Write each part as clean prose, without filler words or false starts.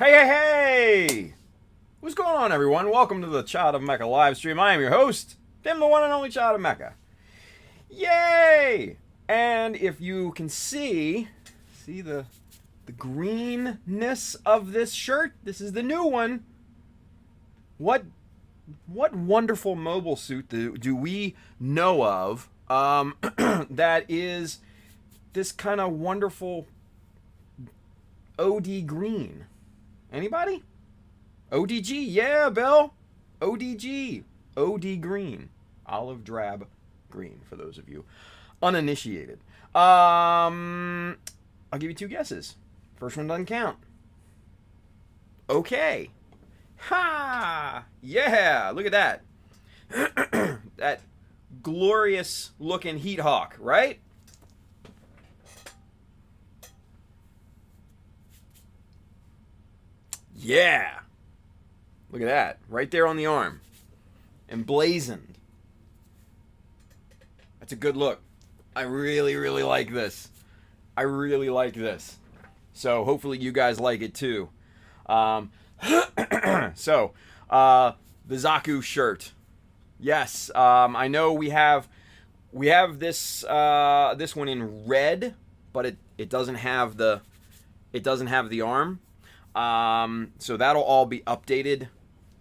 Hey, hey, hey! What's going on, everyone? Welcome to the Child of Mecha live stream. I am your host, Tim, the one and only Child of Mecha. Yay! And if you can see the greenness of this shirt. This is the new one. What wonderful mobile suit do we know of that is this kind of wonderful OD green? Anybody? ODG, yeah, Bill. ODG, OD green, olive drab green. For those of you uninitiated, I'll give you two guesses. First one doesn't count. Okay. Ha! Yeah, look at that. That glorious looking Heat Hawk, right? Yeah. Look at that. Right there on the arm. Emblazoned. That's a good look. I really, really like this. I really like this. So hopefully you guys like it too. So, the Zaku shirt. Yes, I know we have this this one in red, but it doesn't have the arm. So that'll all be updated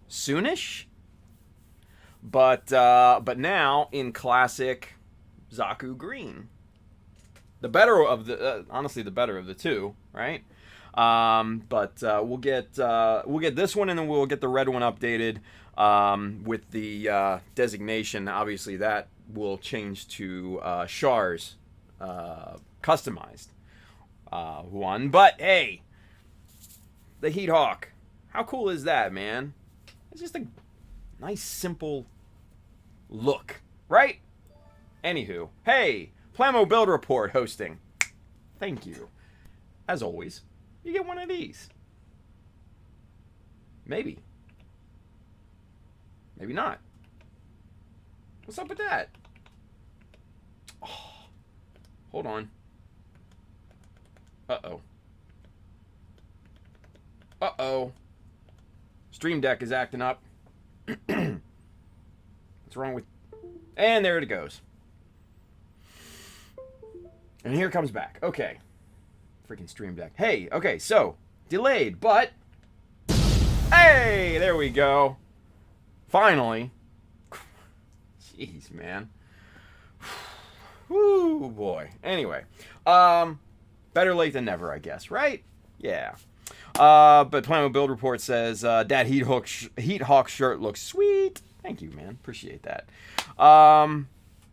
soonish. But now in classic Zaku green. The better of the honestly the better of the two, right? But we'll get this one, and then we'll get the red one updated with the designation. Obviously, that will change to Char's customized one. But hey, the Heat Hawk, how cool is that, man? It's just a nice, simple look, right? Anywho, hey, Plamo Build Report hosting. Thank you. As always, you get one of these. Maybe. Maybe not. What's up with that? Oh, hold on. Uh-oh. Uh-oh. Stream Deck is acting up. What's wrong with... And there it goes. And here it comes back. Okay. Freaking Stream Deck. Hey, okay, so, delayed, but... Hey, there we go. Finally. Jeez, man. Woo, boy. Anyway. Better late than never, I guess, right? Yeah. But Plano Build Report says, that Heat Hawk shirt looks sweet. Thank you, man. Appreciate that.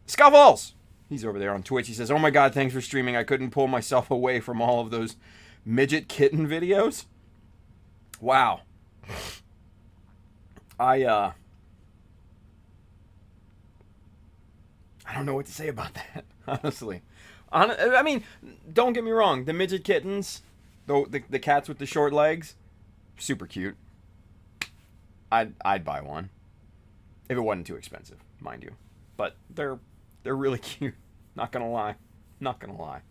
Scuffles! He's over there on Twitch. He says, oh my god, thanks for streaming. I couldn't pull myself away from all of those midget kitten videos. Wow. I don't know what to say about that, honestly. I mean, don't get me wrong. The midget kittens, the cats with the short legs, super cute. I'd buy one. If it wasn't too expensive, mind you. But they're really cute. Not gonna lie. Not gonna lie.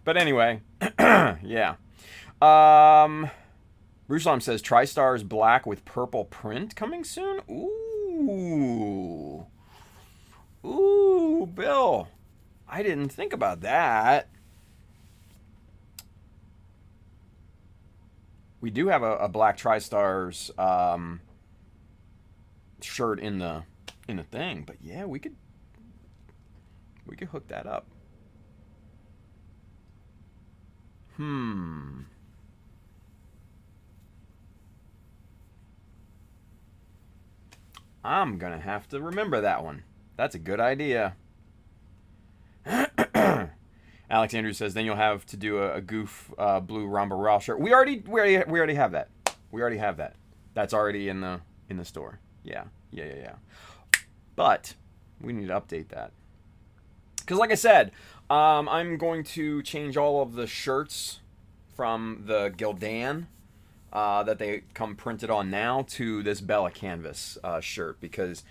But anyway, yeah. Ruslam says TriStar's black with purple print coming soon. Ooh. Ooh, Bill. I didn't think about that. We do have a black TriStar's shirt in the thing, but yeah, we could hook that up. I'm gonna have to remember that one. That's a good idea. Alex Andrews says, then you'll have to do a goof blue Ramba Raw shirt. We already have that. We already have that. That's already in the store. Yeah. But we need to update that. Because like I said, I'm going to change all of the shirts from the Gildan that they come printed on now to this Bella Canvas shirt, because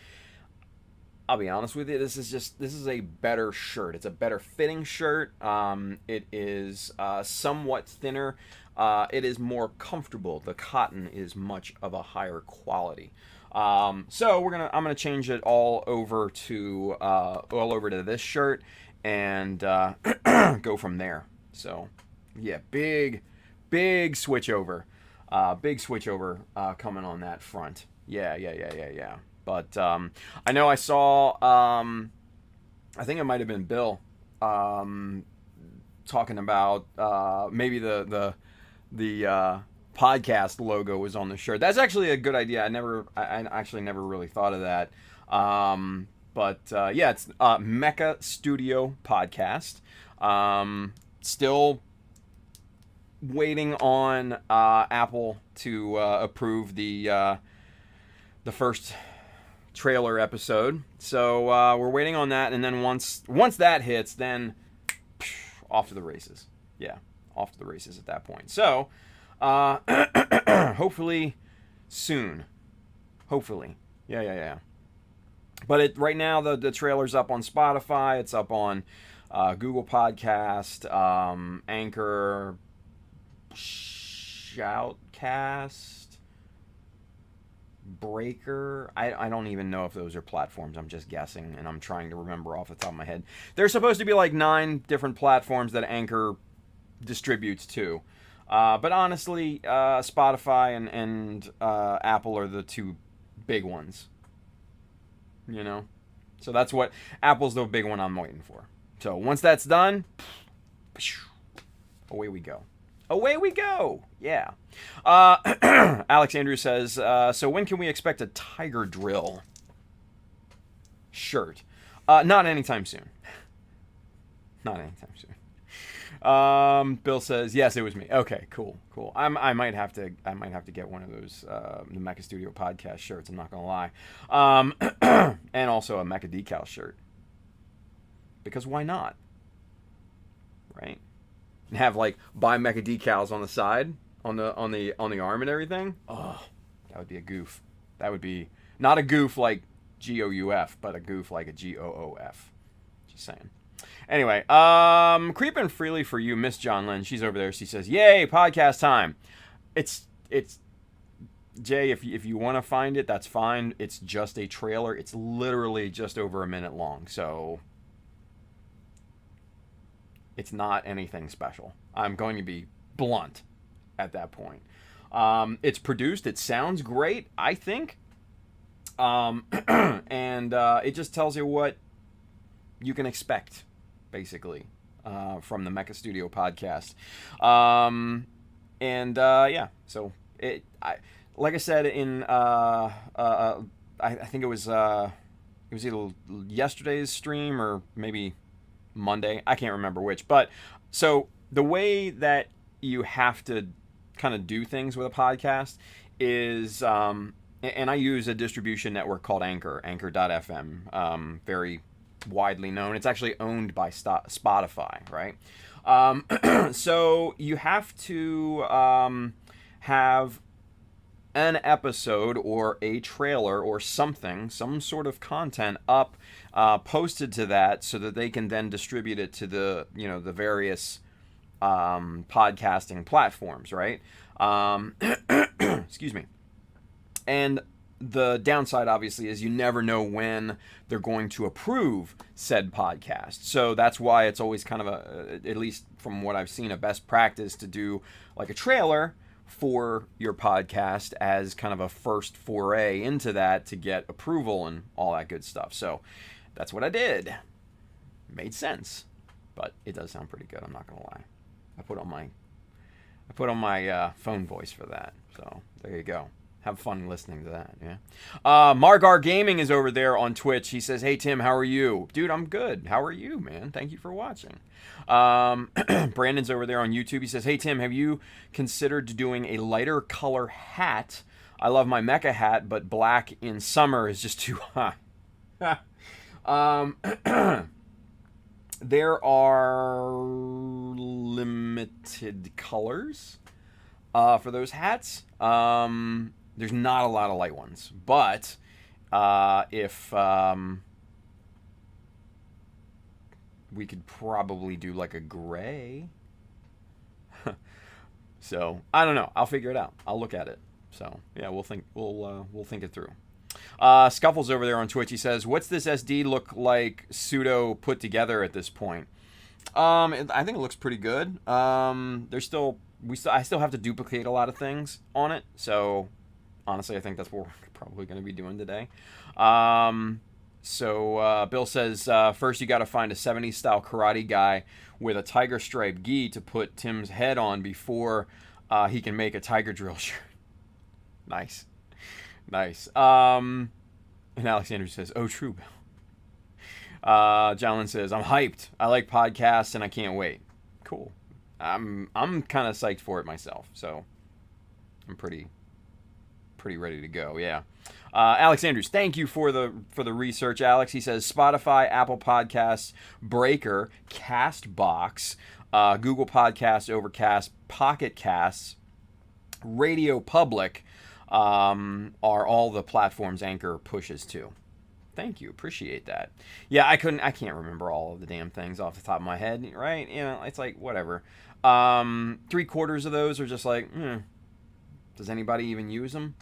I'll be honest with you, this is a better shirt. It's a better fitting shirt. It is somewhat thinner. it is more comfortable. The cotton is much of a higher quality. So I'm gonna change it all over to this shirt and go from there. So yeah, big switch over. Big switch over coming on that front. Yeah. But I know I saw, I think it might have been Bill talking about maybe the podcast logo was on the shirt. That's actually a good idea. I actually never really thought of that. But yeah, it's Mecha Studio Podcast. Still waiting on Apple to approve the first trailer episode. So we're waiting on that, and then once that hits, then off to the races. Yeah, off to the races at that point. So hopefully soon. Hopefully. Yeah. But right now the trailer's up on Spotify. It's up on Google Podcast, Anchor, Shoutcast, Breaker. I don't even know if those are platforms. I'm just guessing, and I'm trying to remember off the top of my head. There's supposed to be like 9 different platforms that Anchor distributes to. But honestly, Spotify and Apple are the 2 big ones. You know? So that's what... Apple's the big one I'm waiting for. So once that's done, away we go. Away we go. Yeah. Alex Andrews says, so when can we expect a Tiger Drill shirt? Not anytime soon. Not anytime soon. Bill says, yes, it was me. Okay, cool. I might have to get one of those the Mecha Studio Podcast shirts. I'm not gonna lie. And also a Mecha Decals shirt. Because why not? Right? And have like buy Mecha Decals on the side, on the arm and everything. Oh, that would be a goof. That would be not a goof like GOUF, but a goof like a GOOF. Just saying. Anyway, creeping freely for you, Miss John Lynn. She's over there. She says, "Yay, podcast time." It's Jay. If you want to find it, that's fine. It's just a trailer. It's literally just over a minute long, so it's not anything special. I'm going to be blunt at that point. It's produced. It sounds great, I think, and it just tells you what you can expect, basically, from the Mecha Studio Podcast. Yeah, so like I said in I think it was either yesterday's stream or maybe Monday. I can't remember which. But so the way that you have to kind of do things with a podcast is, and I use a distribution network called Anchor.fm, very widely known. It's actually owned by Spotify, right? So you have to have an episode or a trailer or something, some sort of content up, posted to that, so that they can then distribute it to the various podcasting platforms, right? Excuse me. And the downside, obviously, is you never know when they're going to approve said podcast. So that's why it's always kind of at least from what I've seen, a best practice to do like a trailer for your podcast as kind of a first foray into that to get approval and all that good stuff. So that's what I did. Made sense, but it does sound pretty good. I'm not gonna lie. I put on my phone voice for that. So there you go. Have fun listening to that, yeah. Margar Gaming is over there on Twitch. He says, "Hey Tim, how are you?" Dude, I'm good. How are you, man? Thank you for watching. Brandon's over there on YouTube. He says, "Hey Tim, have you considered doing a lighter color hat? I love my Mecha hat, but black in summer is just too hot." There are limited colors for those hats. There's not a lot of light ones, but if we could probably do like a gray. So I don't know. I'll figure it out. I'll look at it. So yeah, we'll think it through. Scuffles over there on Twitch. He says, "What's this SD look like pseudo put together at this point?" I think it looks pretty good. I still have to duplicate a lot of things on it. So honestly, I think that's what we're probably going to be doing today. So Bill says, first you got to find a 70s style karate guy with a tiger stripe gi to put Tim's head on before he can make a tiger drill shirt. Nice. And Alexander says, "Oh, true, Bill." Jalen says, "I'm hyped. I like podcasts and I can't wait." Cool. I'm kind of psyched for it myself, so I'm pretty ready to go. Yeah. Alex Andrews, thank you for the research, Alex. He says Spotify, Apple Podcasts, Breaker, Castbox, Google Podcasts, Overcast, Pocket Casts, Radio Public are all the platforms Anchor pushes to. Thank you, appreciate that. Yeah, I can't remember all of the damn things off the top of my head, right? You know, it's like whatever. 3/4 of those are just like, does anybody even use them?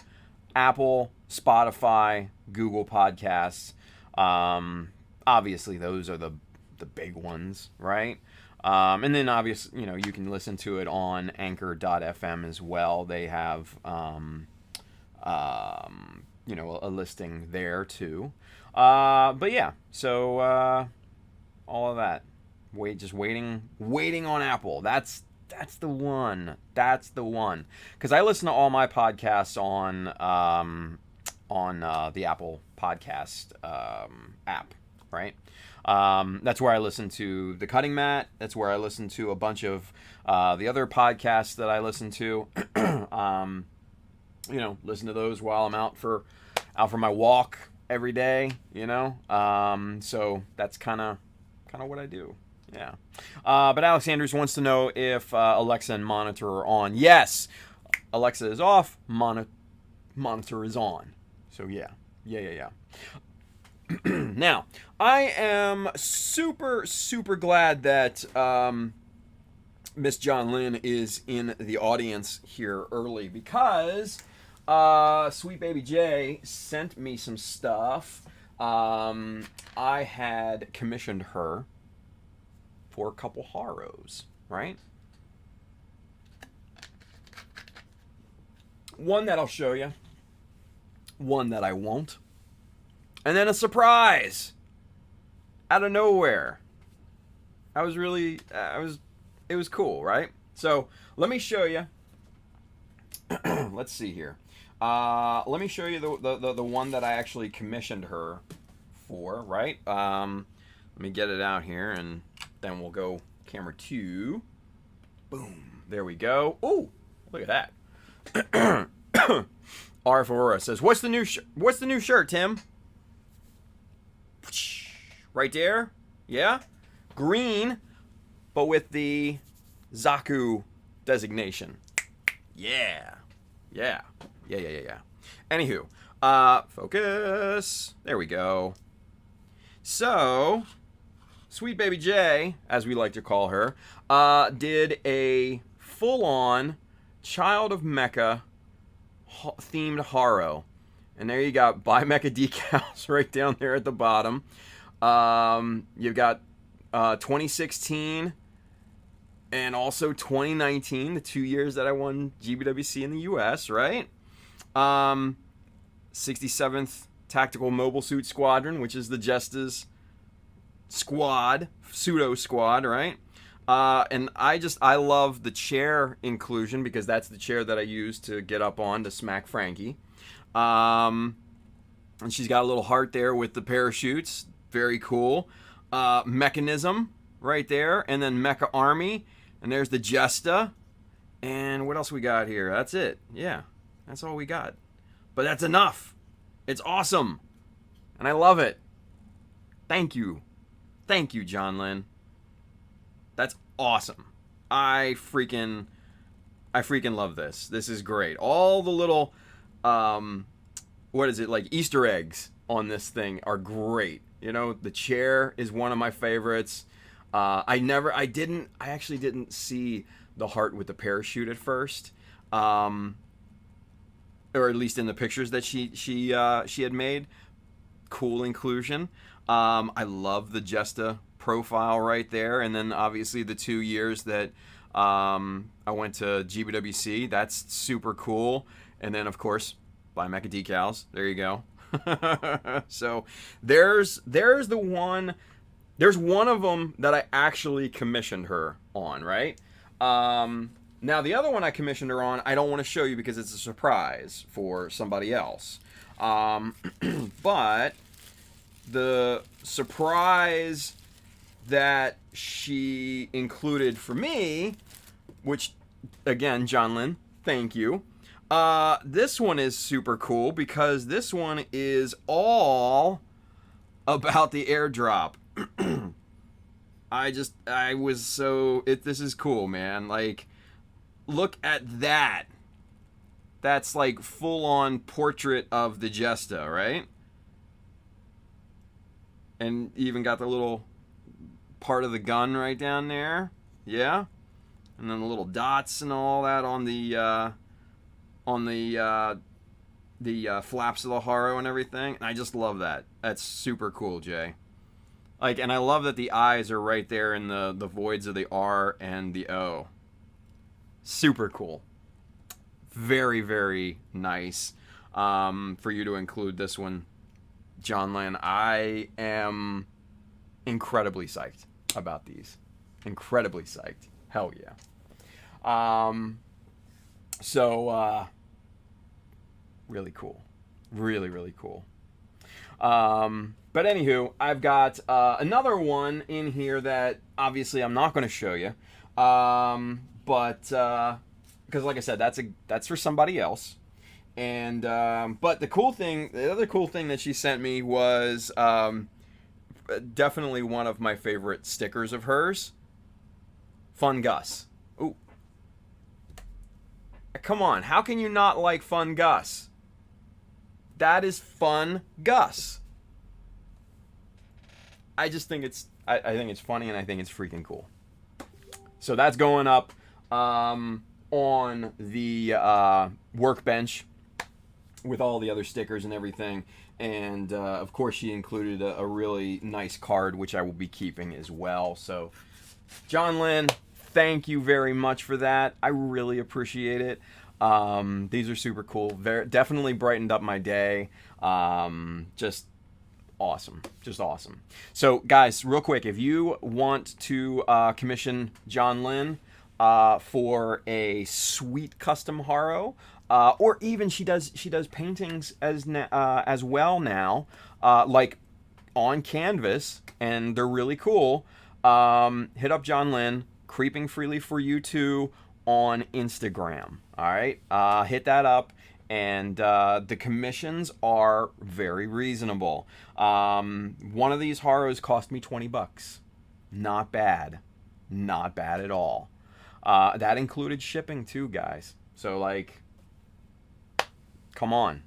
Apple, Spotify, Google Podcasts. Obviously, those are the big ones, right? And then obviously, you can listen to it on Anchor.fm as well. They have, a listing there too. But yeah, so all of that. Just waiting on Apple. That's the one. Because I listen to all my podcasts on the Apple Podcast app, right? That's where I listen to The Cutting Mat. That's where I listen to a bunch of the other podcasts that I listen to. Listen to those while I'm out for my walk every day. So that's kind of what I do. Yeah. But Alex Andrews wants to know if Alexa and monitor are on. Yes. Alexa is off. Monitor is on. So yeah. Now, I am super, super glad that Miss John Lynn is in the audience here early because Sweet Baby J sent me some stuff. I had commissioned her for a couple Haros, right? One that I'll show you. One that I won't. And then a surprise out of nowhere. It was cool, right? So let me show you. Let's see here. Let me show you the one that I actually commissioned her for, right? Let me get it out here and then we'll go camera 2. Boom. There we go. Ooh, look at that. RF Aurora says, What's the new shirt, Tim? Right there. Yeah. Green, but with the Zaku designation. Yeah. Anywho, focus. There we go. So, Sweet Baby J, as we like to call her, did a full-on Child of Mecha themed Haro. And there you got Buy Mecha Decals right down there at the bottom. You've got 2016 and also 2019, the 2 years that I won GBWC in the US, right? 67th Tactical Mobile Suit Squadron, which is the Jesta's squad, pseudo squad, right? And I love the chair inclusion because that's the chair that I use to get up on to smack Frankie. And she's got a little heart there with the parachutes. Very cool. Mechanism right there. And then Mecha Army. And there's the Jesta. And what else we got here? That's it. Yeah, that's all we got. But that's enough. It's awesome. And I love it. Thank you. Thank you, John Lynn. That's awesome. I freaking love this. This is great. All the little, like Easter eggs on this thing are great. The chair is one of my favorites. I actually didn't see the heart with the parachute at first, or at least in the pictures that she had made. Cool inclusion. I love the Jesta profile right there, and then obviously the 2 years that I went to GBWC. That's super cool. And then of course by Mecha Decals. There you go. So there's the one. There's one of them that I actually commissioned her on, right? Now the other one I commissioned her on, I don't want to show you because it's a surprise for somebody else. But the surprise that she included for me, which again, John Lynn, thank you. This one is super cool because this one is all about the airdrop. This is cool, man. Like, look at that. That's like full-on portrait of the Jesta, right? And even got the little part of the gun right down there. Yeah. And then the little dots and all that on the flaps of the Haro and everything. And I just love that. That's super cool, Jay. Like, and I love that the eyes are right there in the voids of the R and the O. Super cool. Very, very nice for you to include this one, John Lynn. I am incredibly psyched about these. Incredibly psyched. Hell yeah. Really cool. Really, really cool. But anywho, I've got another one in here that obviously I'm not going to show you. But because like I said, that's for somebody else. And but the other cool thing that she sent me was definitely one of my favorite stickers of hers. Fun Gus. Ooh. Come on, how can you not like Fun Gus? That is Fun Gus. I just think I think it's funny and I think it's freaking cool. So that's going up on the workbench with all the other stickers and everything. And of course she included a really nice card, which I will be keeping as well. So John Lynn, thank you very much for that. I really appreciate it. These are super cool. Definitely brightened up my day. Just awesome. Just awesome. So guys, real quick, if you want to commission John Lynn for a sweet custom Haro, or even she does paintings as well now, like on canvas, and they're really cool. Hit up John Lynn, Creeping Freely for You Too on Instagram. All right, hit that up. And the commissions are very reasonable. One of these Haros cost me $20. Not bad. Not bad at all. That included shipping too, guys. So, like, come on.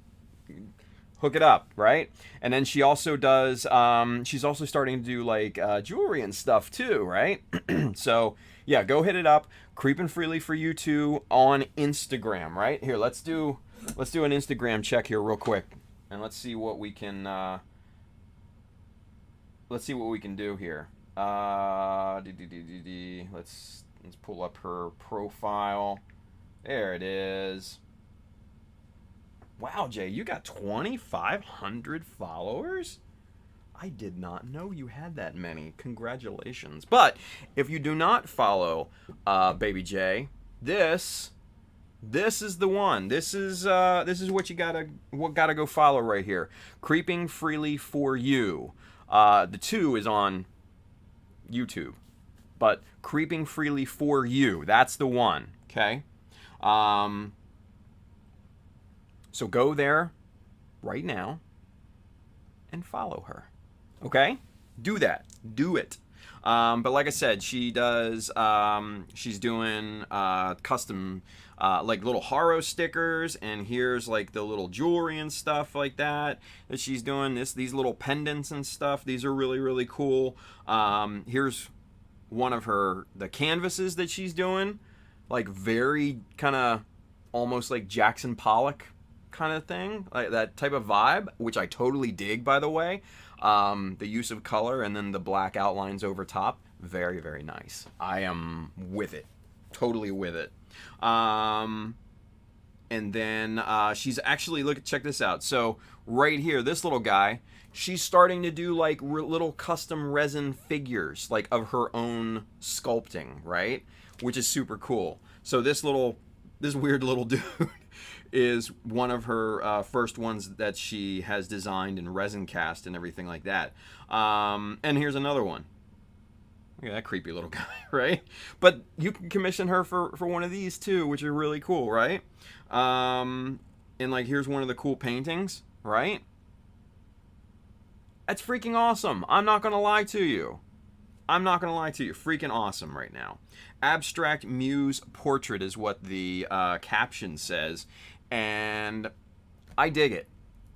Hook it up, right? And then she also does, she's also starting to do, like, jewelry and stuff too, right? So, yeah, go hit it up. Creeping Freely for You Too on Instagram, right? Here, let's do an Instagram check here real quick, and let's see what we can do here. Let's pull up her profile. There it is. Wow, Jay, you got 2,500 followers? I did not know you had that many. Congratulations. But if you do not follow Baby J, this is the one. This is what you gotta go follow right here. Creeping Freely for You. The 2 is on YouTube, but Creeping Freely for You. That's the one. Okay. So go there right now and follow her. Okay? Do that. Do it. But like I said, she does. She's doing custom. Like little Haro stickers, and here's like the little jewelry and stuff like that she's doing. These little pendants and stuff. These are really, really cool. Here's one of the canvases that she's doing. like very kind of almost like Jackson Pollock kind of thing, like that type of vibe, which I totally dig, by the way. The use of color and then the black outlines over top, very, very nice. I am with it, totally with it. And then she's actually, check this out. So right here, this little guy, she's starting to do like little custom resin figures, like of her own sculpting, right? Which is super cool. So this weird little dude is one of her first ones that she has designed and resin cast and everything like that. And here's another one. Look at that creepy little guy, right? But you can commission her for one of these too, which are really cool, right? And like here's one of the cool paintings, right? That's freaking awesome. I'm not gonna lie to you. Freaking awesome right now. Abstract Muse Portrait is what the caption says. And I dig it.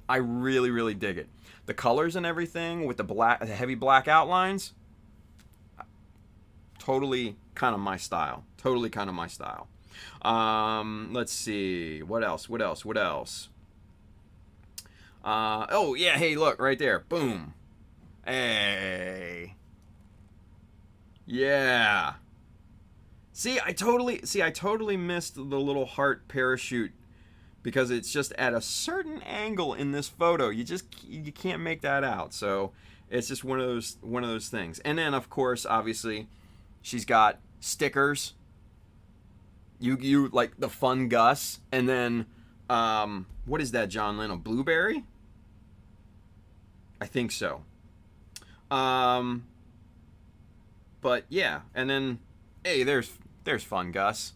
I really, really dig it. The colors and everything with the heavy black outlines, totally kind of my style. Let's see. What else? Oh, yeah. Hey, look right there. Boom. Hey. Yeah. See, I totally missed the little heart parachute because it's just at a certain angle in this photo. You can't make that out. So it's just one of those things. And then of course, obviously, she's got stickers. You like the Fun Gus, and then what is that, John Lynn? A blueberry? I think so. But yeah, and then hey, there's Fun Gus.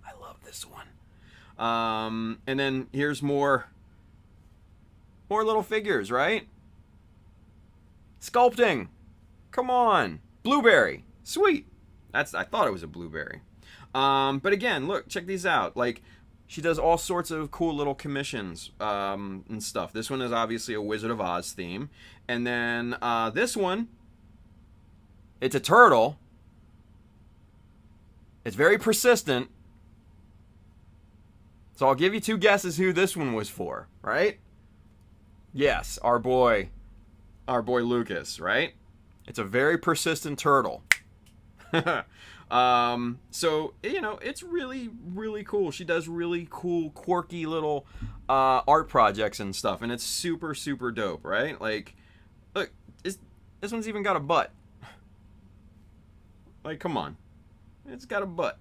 I love this one. And then here's more little figures, right? Sculpting. Come on. Blueberry. Sweet. I thought it was a blueberry. But again, look, check these out. Like, she does all sorts of cool little commissions and stuff. This one is obviously a Wizard of Oz theme. And then this one, it's a turtle. It's very persistent. So I'll give you two guesses who this one was for, right? Yes, our boy Lucas, right? It's a very persistent turtle. So, you know, it's really, really cool. She does really cool, quirky little art projects and stuff, and it's super, super dope, right? Like, look, this one's even got a butt. Like, come on. It's got a butt.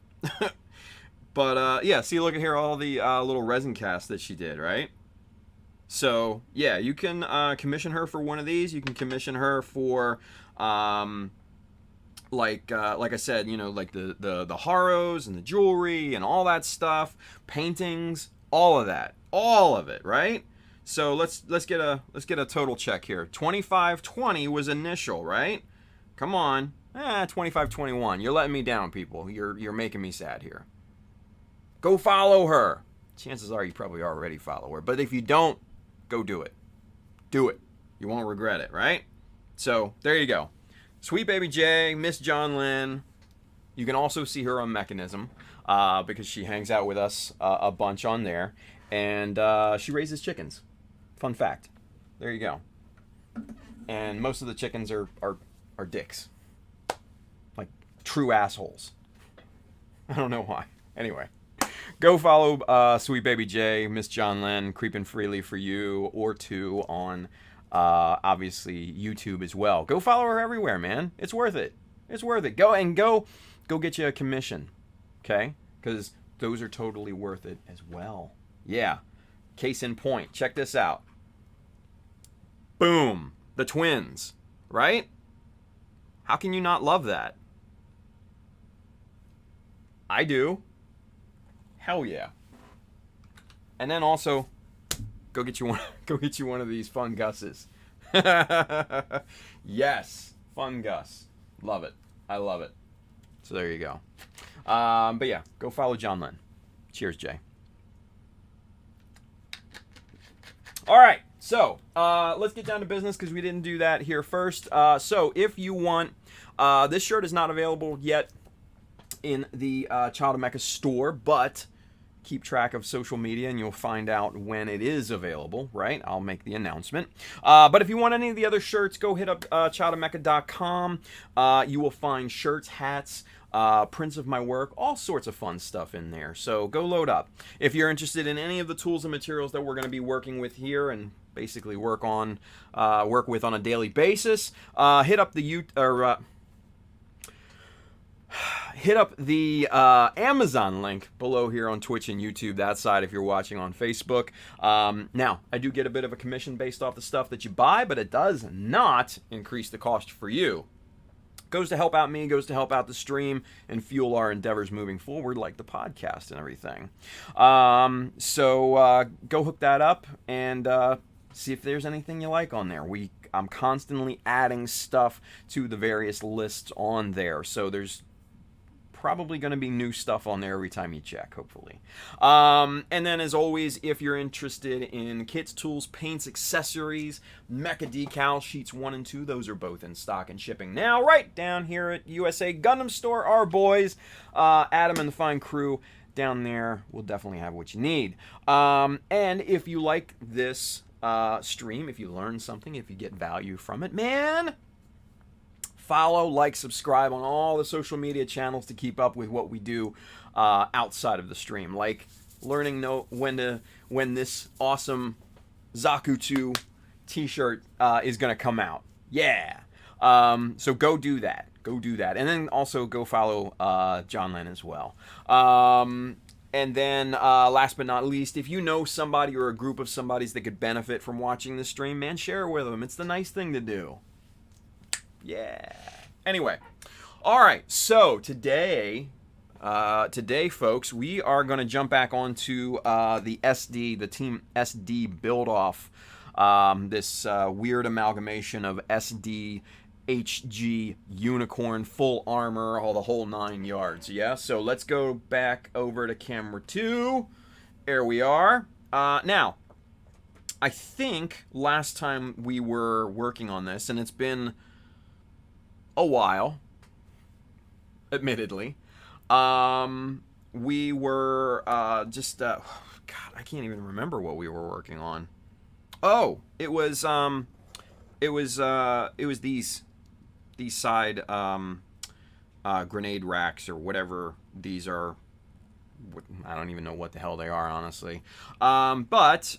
But, yeah, see, look at here, all the little resin casts that she did, right? So, yeah, you can commission her for one of these. You can commission her for, like I said, you know, like the haros and the jewelry and all that stuff, paintings, all of it, right? So let's get a total check here. 2520 was initial, right? Come on. 2521. You're letting me down, people. You're making me sad here. Go follow her. Chances are you probably already follow her, but if you don't, go do it. Do it. You won't regret it, right? So there you go. Sweet Baby J, Miss John Lynn. You can also see her on Mechanism because she hangs out with us a bunch on there. And she raises chickens. Fun fact. There you go. And most of the chickens are dicks. Like true assholes. I don't know why. Anyway. Go follow Sweet Baby J, Miss John Lynn, Creeping Freely for you or two on obviously YouTube as well. Go follow her everywhere, man. It's worth it. It's worth it. Go get you a commission, okay? Because those are totally worth it as well. Yeah. Case in point. Check this out. Boom. The twins, right? How can you not love that? I do. Hell yeah. And then also, go get you one of these Fun Gus's. Yes, Fun Gus. Love it. I love it. So there you go. But yeah, go follow John Lynn. Cheers, Jay. All right, so let's get down to business because we didn't do that here first. So if you want, this shirt is not available yet. in the Child of Mecha store, but keep track of social media and you'll find out when it is available, right? I'll make the announcement. But if you want any of the other shirts, go hit up childofmecha.com. You will find shirts, hats, prints of my work, all sorts of fun stuff in there. So go load up. If you're interested in any of the tools and materials that we're going to be working with here and basically work with on a daily basis, hit up the Amazon link below here on Twitch and YouTube, that side if you're watching on Facebook. Now, I do get a bit of a commission based off the stuff that you buy, but it does not increase the cost for you. Goes to help out me, goes to help out the stream, and fuel our endeavors moving forward, like the podcast and everything. So go hook that up and see if there's anything you like on there. I'm constantly adding stuff to the various lists on there, so there's probably going to be new stuff on there every time you check, hopefully. And then, as always, if you're interested in kits, tools, paints, accessories, Mecha Decals, sheets 1 and 2, those are both in stock and shipping now, right down here at USA Gundam Store. Our boys, Adam and the fine crew down there, will definitely have what you need. And if you like this stream, if you learn something, if you get value from it, man, follow, like, subscribe on all the social media channels to keep up with what we do outside of the stream, like learning when this awesome Zaku 2 t-shirt is going to come out. Yeah. So go do that. And then also go follow John Lynn as well. And then last but not least, if you know somebody or a group of somebodies that could benefit from watching the stream, man, share it with them. It's the nice thing to do. Yeah. Anyway, all right. So today, folks, we are going to jump back onto the Team SD Buildoff. This weird amalgamation of SD, HG, Unicorn, full armor, all the whole 9 yards. Yeah. So let's go back over to camera 2. There we are. Now, I think last time we were working on this, and it's been a while, admittedly, we were God, I can't even remember what we were working on. Oh, it was these side grenade racks or whatever these are. I don't even know what the hell they are, honestly. But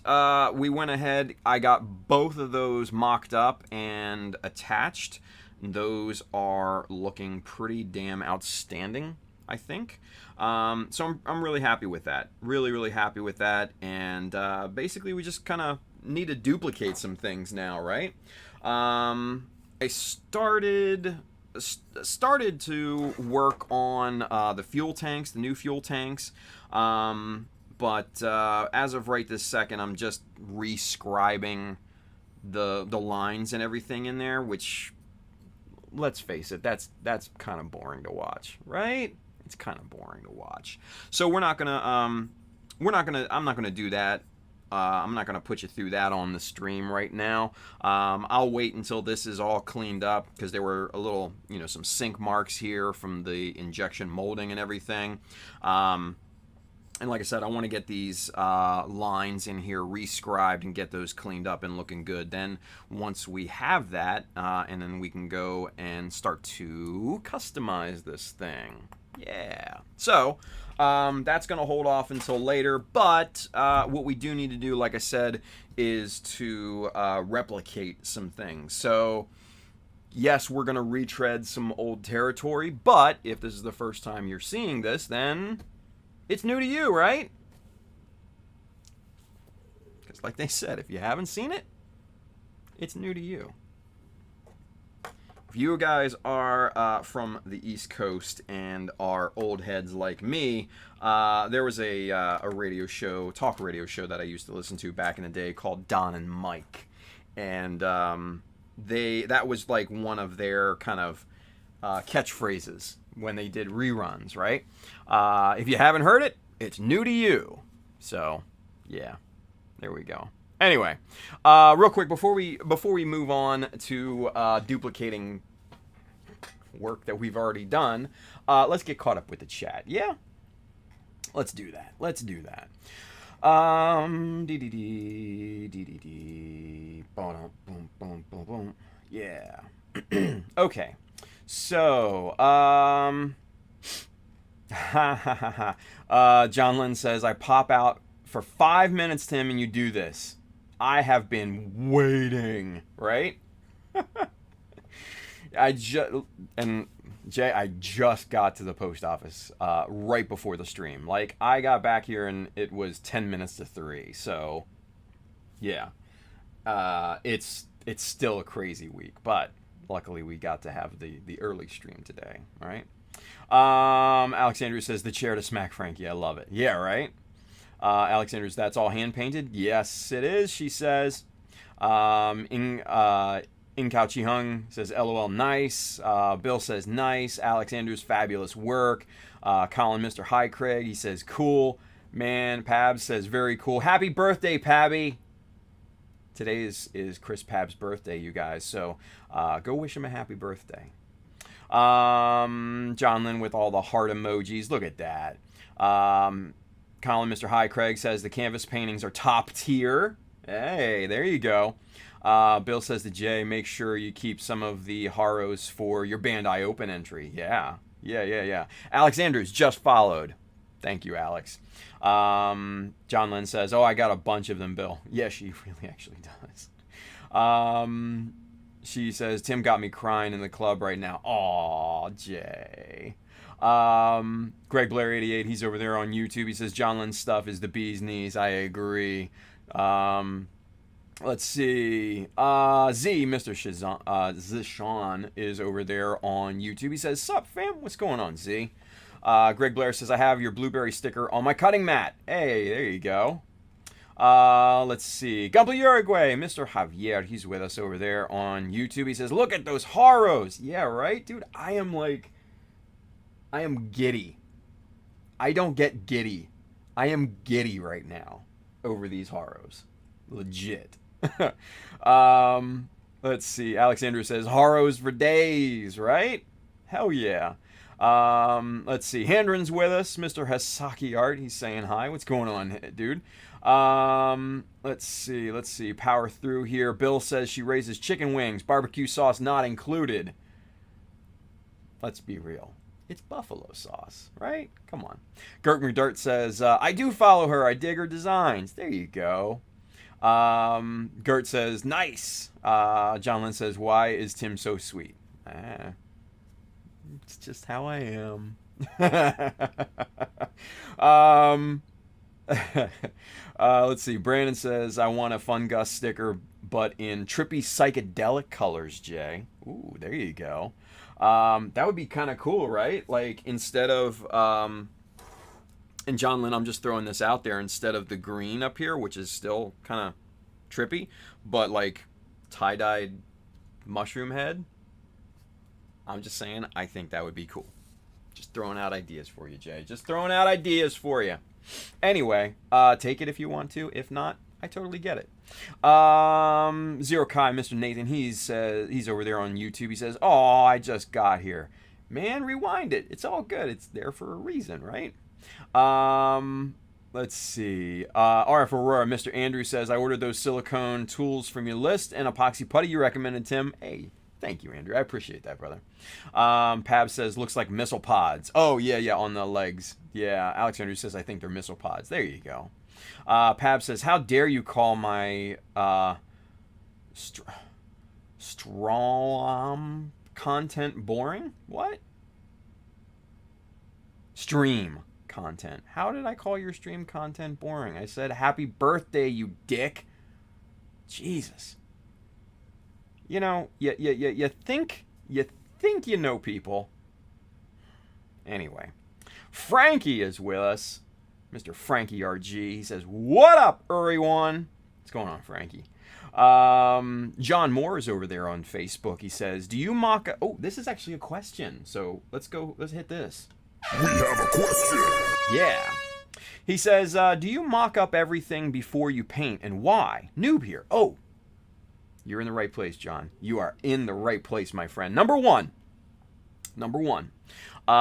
we went ahead. I got both of those mocked up and attached. Those are looking pretty damn outstanding, I think. So I'm really happy with that. Really happy with that. And basically, we just kind of need to duplicate some things now, right? I started to work on the fuel tanks, the new fuel tanks. But as of right this second, I'm just rescribing the lines and everything in there, which, let's face it, that's kind of boring to watch, right? It's kind of boring to watch. So I'm not gonna do that. I'm not gonna put you through that on the stream right now. I'll wait until this is all cleaned up, because there were a little, some sink marks here from the injection molding and everything. And like I said, I want to get these lines in here rescribed and get those cleaned up and looking good. Then once we have that, and then we can go and start to customize this thing. Yeah. So that's going to hold off until later. But what we do need to do, like I said, is to replicate some things. So yes, we're going to retread some old territory. But if this is the first time you're seeing this, then it's new to you, right? Because like they said, if you haven't seen it, it's new to you. If you guys are from the East Coast and are old heads like me, there was a radio show, talk radio show that I used to listen to back in the day called Don and Mike. And that was like one of their kind of catchphrases when they did reruns, right? If you haven't heard it, it's new to you. So, yeah, there we go. Anyway, real quick before we move on to duplicating work that we've already done. Let's get caught up with the chat. Yeah? Let's do that. Boom, boom, boom, boom. Yeah. Okay. So, John Lynn says, I pop out for 5 minutes, Tim, and you do this. I have been waiting, right? I just got to the post office right before the stream. Like, I got back here and it was 10 minutes to 3. So, yeah. It's still a crazy week, but luckily we got to have the early stream today, all right? Alex Andrews says, the chair to smack Frankie. I love it. Yeah, right? Alex Andrews, that's all hand-painted? Yes, it is, she says. Inkao Chi-hung says, LOL, nice. Bill says, nice. Alex Andrews, fabulous work. Colin, Mr. Hi, Craig, he says, cool. Man, Pabs says, very cool. Happy birthday, Pabby. Today is Chris Pab's birthday, you guys. So go wish him a happy birthday. John Lynn with all the heart emojis. Look at that. Colin, Mr. Hi, Craig says, the canvas paintings are top tier. Hey, there you go. Bill says to Jay, make sure you keep some of the Haros for your Bandai Open entry. Yeah. Alex Andrews just followed. Thank you, Alex. John Lynn says, oh, I got a bunch of them, Bill. Yeah, she really actually does. She says, Tim got me crying in the club right now. Aw, Jay. Greg Blair 88, he's over there on YouTube. He says, John Lynn's stuff is the bee's knees. I agree. Let's see. Mr. Zishan is over there on YouTube. He says, sup, fam? What's going on, Z? Greg Blair says, I have your blueberry sticker on my cutting mat. Hey, there you go. Let's see. Gumble Uruguay, Mr. Javier, he's with us over there on YouTube. He says, look at those Haros. Yeah, right? Dude, I am giddy. I don't get giddy. I am giddy right now over these Haros. Legit. Let's see. Alexandra says, Haros for days, right? Hell yeah. Let's see. Handren's with us. Mr. Hasaki Art. He's saying hi. What's going on, dude? Let's see. Power through here. Bill says she raises chicken wings. Barbecue sauce not included. Let's be real. It's buffalo sauce, right? Come on. Gert McDirt says, I do follow her. I dig her designs. There you go. Gert says, nice. John Lynn says, why is Tim so sweet? It's just how I am. Let's see. Brandon says, I want a Fun Gus sticker, but in trippy psychedelic colors, Jay. Ooh, there you go. That would be kind of cool, right? Like, instead of, and John Lynn, I'm just throwing this out there, instead of the green up here, which is still kind of trippy, but like tie-dyed mushroom head, I'm just saying, I think that would be cool. Just throwing out ideas for you, Jay. Just throwing out ideas for you. Anyway, take it if you want to. If not, I totally get it. Zero Kai, Mr. Nathan, he's over there on YouTube. He says, oh, I just got here. Man, rewind it. It's all good. It's there for a reason, right? Let's see. RF Aurora, Mr. Andrew says, I ordered those silicone tools from your list and epoxy putty you recommended, Tim. Hey, thank you, Andrew. I appreciate that, brother. Pab says, looks like missile pods. Oh, yeah, on the legs. Yeah, Alex Andrew says, I think they're missile pods. There you go. Pab says, how dare you call my strong content boring? What? Stream content. How did I call your stream content boring? I said, happy birthday, you dick. Jesus. You know, you think you know people. Anyway, Frankie is with us. Mr. Frankie RG. He says, what up, everyone? What's going on, Frankie? John Moore is over there on Facebook. He says, do you mock up... Oh, this is actually a question. So let's hit this. We have a question. Yeah. He says, do you mock up everything before you paint, and why? Noob here. Oh, you're in the right place, John. You are in the right place, my friend. Number one, Number one,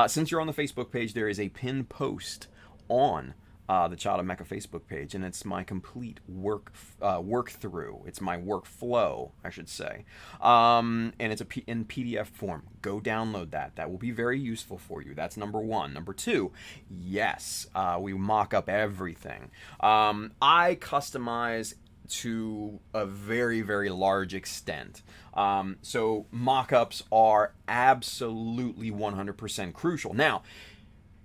since you're on the Facebook page, there is a pinned post on the Child of Mecha Facebook page, and it's my complete work through. It's my workflow, I should say, and it's in PDF form. Go download that. That will be very useful for you. That's number one. Number two, yes, we mock up everything. I customize to a very, very large extent. So mock-ups are absolutely 100% crucial. Now,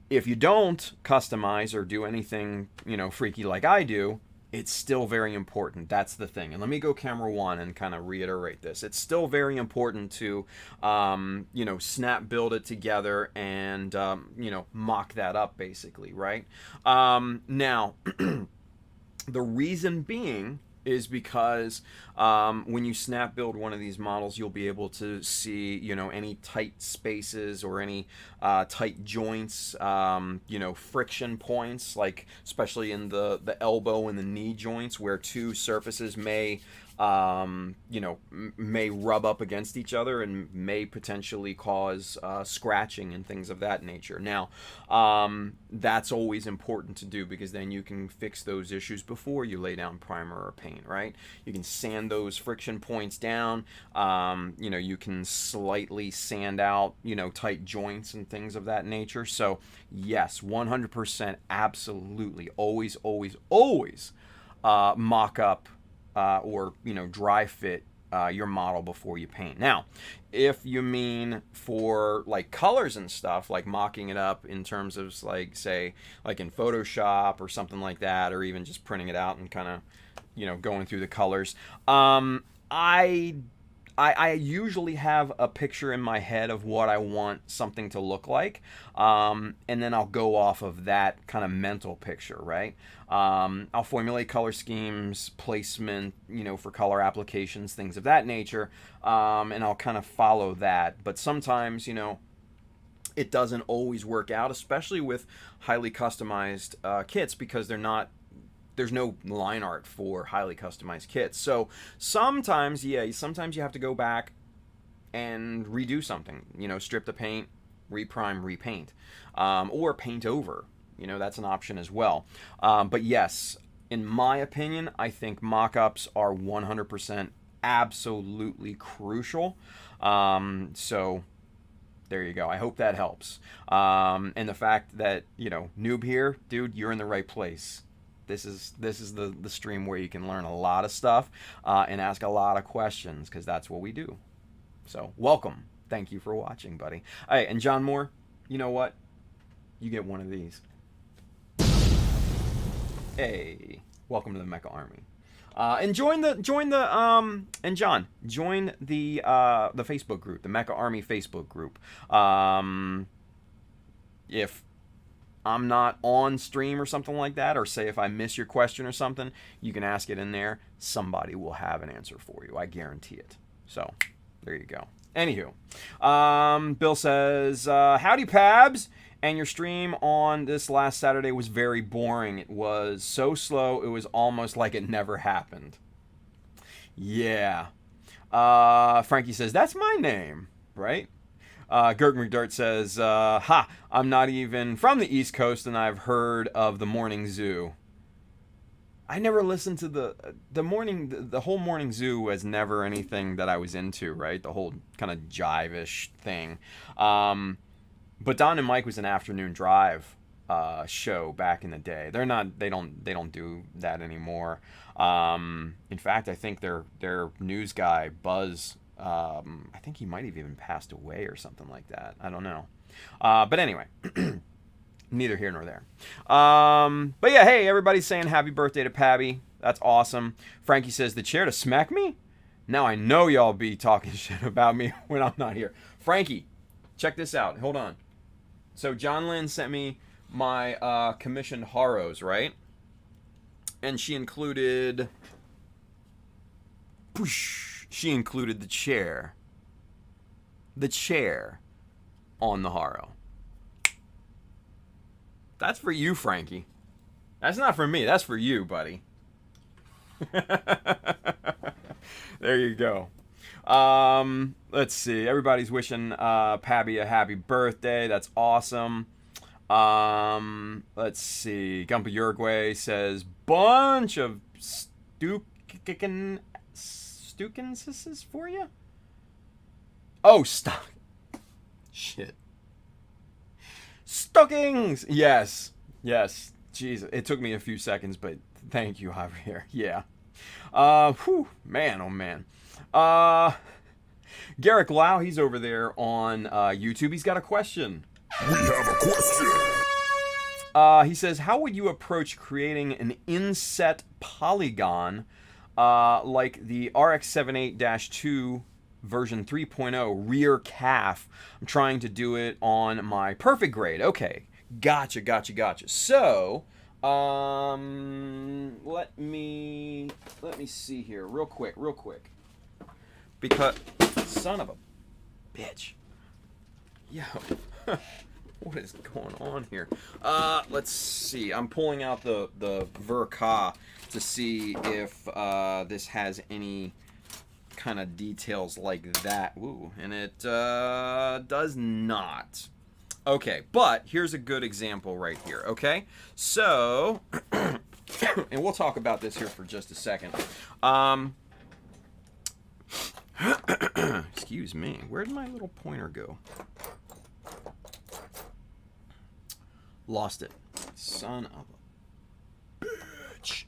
if you don't customize or do anything, freaky like I do, it's still very important. That's the thing. And let me go camera one and kind of reiterate this. It's still very important to, snap build it together and, mock that up basically, right? Now, the reason being is because when you snap build one of these models, you'll be able to see, any tight spaces or any tight joints, friction points, like especially in the elbow and the knee joints where two surfaces may rub up against each other and may potentially cause scratching and things of that nature. Now, that's always important to do because then you can fix those issues before you lay down primer or paint, right? You can sand those friction points down. You can slightly sand out, tight joints and things of that nature. So yes, 100%, absolutely, always, always, always mock up or dry fit your model before you paint. Now, if you mean for like colors and stuff, like mocking it up in terms of like say like in Photoshop or something like that, or even just printing it out and kind of going through the colors, I usually have a picture in my head of what I want something to look like, and then I'll go off of that kind of mental picture, right? I'll formulate color schemes, placement, for color applications, things of that nature, and I'll kind of follow that. But sometimes, it doesn't always work out, especially with highly customized kits, because there's no line art for highly customized kits. So sometimes you have to go back and redo something, strip the paint, reprime, repaint, or paint over, that's an option as well. But yes, in my opinion, I think mock-ups are 100% absolutely crucial. So there you go. I hope that helps. And the fact that, noob here, dude, you're in the right place. This is the stream where you can learn a lot of stuff and ask a lot of questions, because that's what we do. So welcome. Thank you for watching, buddy. Hey, and John Moore, you know what? You get one of these. Hey, welcome to the Mecha Army. And join the Facebook group, the Mecha Army Facebook group. If I'm not on stream or something like that, or say if I miss your question or something, you can ask it in there. Somebody will have an answer for you. I guarantee it. So there you go. Anywho, Bill says, howdy Pabs, and your stream on this last Saturday was very boring. It was so slow, it was almost like it never happened. Yeah. Frankie says, that's my name, right? Gert McDirt says, I'm not even from the East Coast and I've heard of the Morning Zoo. I never listened to the whole Morning Zoo was never anything that I was into, right? The whole kind of jive-ish thing. But Don and Mike was an afternoon drive show back in the day. They don't do that anymore. In fact, I think their news guy, Buzz, I think he might have even passed away or something like that. I don't know. But anyway, neither here nor there. But yeah, hey, everybody's saying happy birthday to Pabby. That's awesome. Frankie says, the chair to smack me? Now I know y'all be talking shit about me when I'm not here. Frankie, check this out. Hold on. So John Lynn sent me my commissioned Haros, right? And she included... She included the chair. The chair on the Haro. That's for you, Frankie. That's not for me. That's for you, buddy. There you go. Let's see. Everybody's wishing Pabby a happy birthday. That's awesome. Let's see. Gumpa Uruguay says bunch of Stukenses for you. Oh, stop. Shit. Stockings. Yes. Yes. Jesus, it took me a few seconds, but thank you, Javier. Yeah. Whew, man, oh man. Garrick Lau, he's over there on YouTube. He's got a question. We have a question. He says, how would you approach creating an inset polygon like the RX78-2 version 3.0 rear calf? I'm trying to do it on my perfect grade. Okay, gotcha. So, let me see here real quick. Because, son of a bitch. Yo. What is going on here? Let's see. I'm pulling out the Verka to see if this has any kind of details like that. Ooh, and it does not. Okay, but here's a good example right here, okay? So, and we'll talk about this here for just a second. Excuse me. Where did my little pointer go? Lost it. Son of a bitch.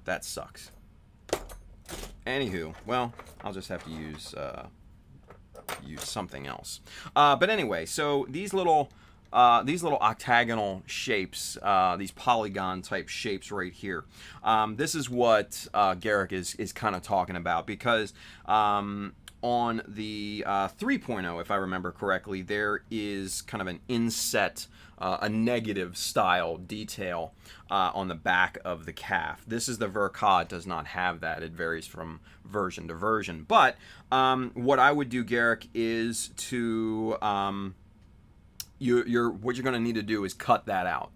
That sucks. Anywho, well, I'll just have to use something else. But anyway, so these little octagonal shapes, these polygon type shapes right here. This is what Garrick is kind of talking about, because on the 3.0, if I remember correctly, there is kind of an inset, a negative style detail on the back of the calf. This is the Verka. It does not have that. It varies from version to version. But what I would do, Garrick, is to what you're going to need to do is cut that out.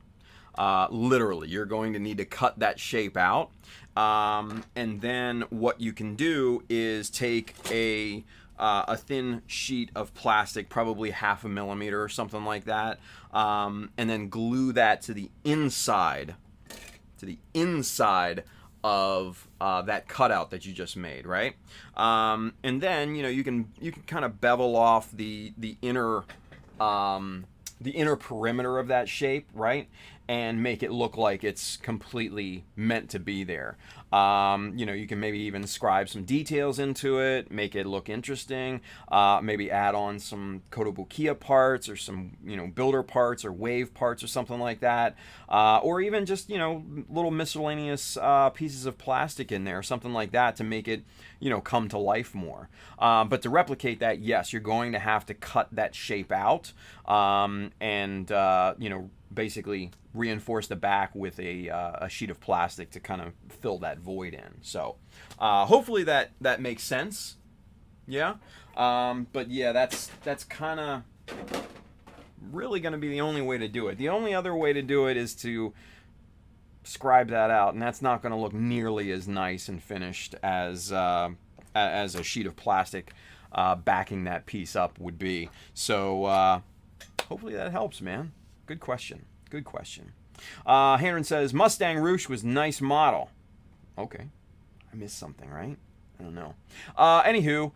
Literally, you're going to need to cut that shape out. And then what you can do is take a thin sheet of plastic, probably 0.5 millimeter or something like that, and then glue that to the inside of that cutout that you just made, right? And then you can kind of bevel off the inner perimeter of that shape, right? And make it look like it's completely meant to be there. You can maybe even scribe some details into it, make it look interesting, maybe add on some Kotobukiya parts or some, builder parts or wave parts or something like that. Or even just, little miscellaneous pieces of plastic in there, something like that to make it, come to life more. But to replicate that, yes, you're going to have to cut that shape out and basically reinforce the back with a sheet of plastic to kind of fill that void in. So hopefully that makes sense. Yeah. But yeah, that's kind of really going to be the only way to do it. The only other way to do it is to scribe that out, and that's not going to look nearly as nice and finished as a sheet of plastic backing that piece up would be. So hopefully that helps, man. Good question. Hanron says, Mustang Roosh was nice model. Okay. I missed something, right? I don't know. Anywho,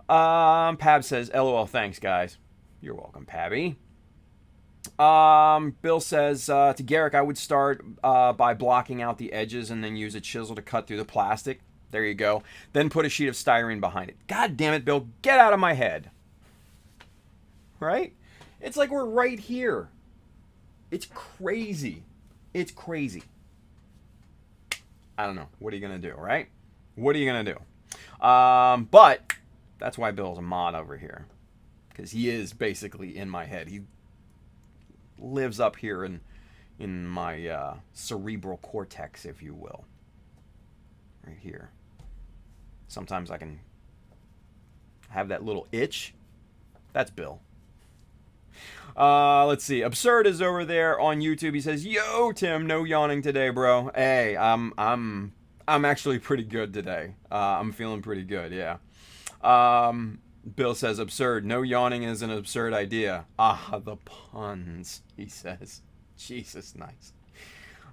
Pab says, LOL, thanks, guys. You're welcome, Pabby. Bill says, to Garrick, I would start by blocking out the edges and then use a chisel to cut through the plastic. There you go. Then put a sheet of styrene behind it. God damn it, Bill. Get out of my head. Right? It's like we're right here. It's crazy. I don't know. What are you going to do, right? What are you going to do? But that's why Bill's a mod over here. Because he is basically in my head. He lives up here in my cerebral cortex, if you will. Right here. Sometimes I can have that little itch. That's Bill. Let's see. Absurd is over there on YouTube. He says, "Yo, Tim, no yawning today, bro. Hey, I'm I'm actually pretty good today. I'm feeling pretty good, yeah. Bill says, absurd. No yawning is an absurd idea. Ah, the puns, he says. Jesus, nice.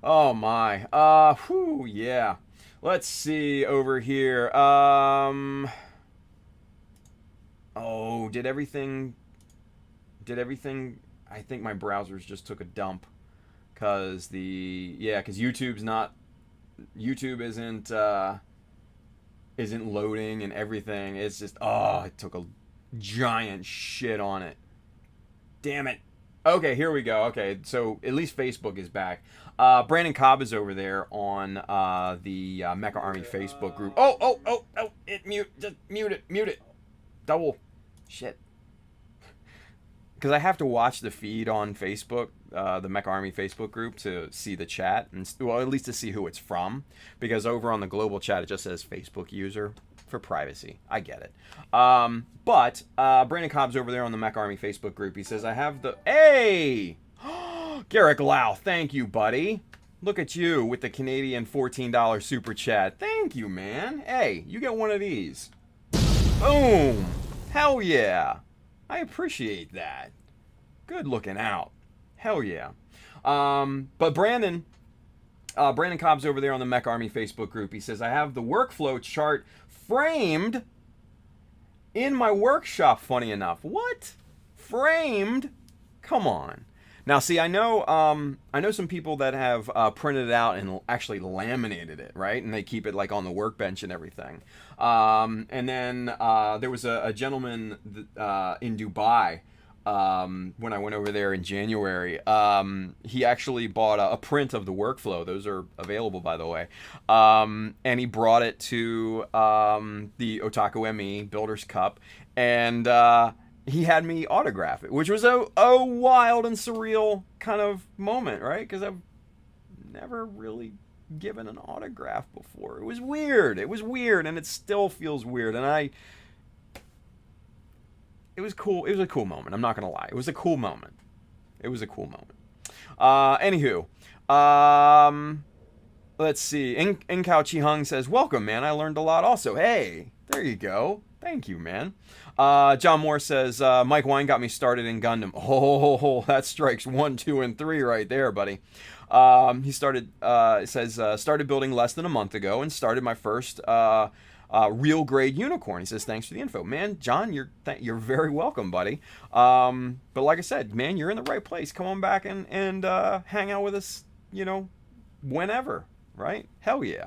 Oh, my. Whew, yeah. Let's see over here. Oh, did everything... I think my browsers just took a dump. Because because YouTube isn't loading and everything. It's just, it took a giant shit on it. Damn it. Okay, here we go. Okay, so at least Facebook is back. Brandon Cobb is over there on the Mecha Army Facebook group. Oh, just mute it. Double. Shit. Because I have to watch the feed on Facebook, the Mecha Army Facebook group, to see the chat, and well, at least to see who it's from. Because over on the global chat, it just says Facebook user for privacy. I get it. But Brandon Cobb's over there on the Mecha Army Facebook group. He says, I have the... Hey! Garrick Lau, thank you, buddy. Look at you with the Canadian $14 super chat. Thank you, man. Hey, you get one of these. Boom! Hell yeah! I appreciate that. Good looking out. Hell yeah. But Brandon Cobb's over there on the Mech Army Facebook group. He says, I have the workflow chart framed in my workshop, funny enough. What? Framed? Come on. Now, see, I know some people that have printed it out and actually laminated it, right? And they keep it like on the workbench and everything. And then there was a gentleman in Dubai when I went over there in January. He actually bought a print of the workflow. Those are available, by the way. And he brought it to the Otaku ME Builders Cup, and he had me autograph it, which was a wild and surreal kind of moment, right? Because I've never really given an autograph before. It was weird, and it still feels weird. And it was cool. It was a cool moment. I'm not gonna lie. It was a cool moment. Anywho, let's see. Inkao Chi-hung says, welcome, man. I learned a lot also. Hey, there you go. Thank you, man. John Moore says, Mike Wine got me started in Gundam. Oh, that strikes 1, 2, and 3 right there, buddy. He started, started building less than a month ago and started my first real grade unicorn. He says, thanks for the info. Man, John, you're very welcome, buddy. But like I said, man, you're in the right place. Come on back and hang out with us, whenever, right? Hell yeah.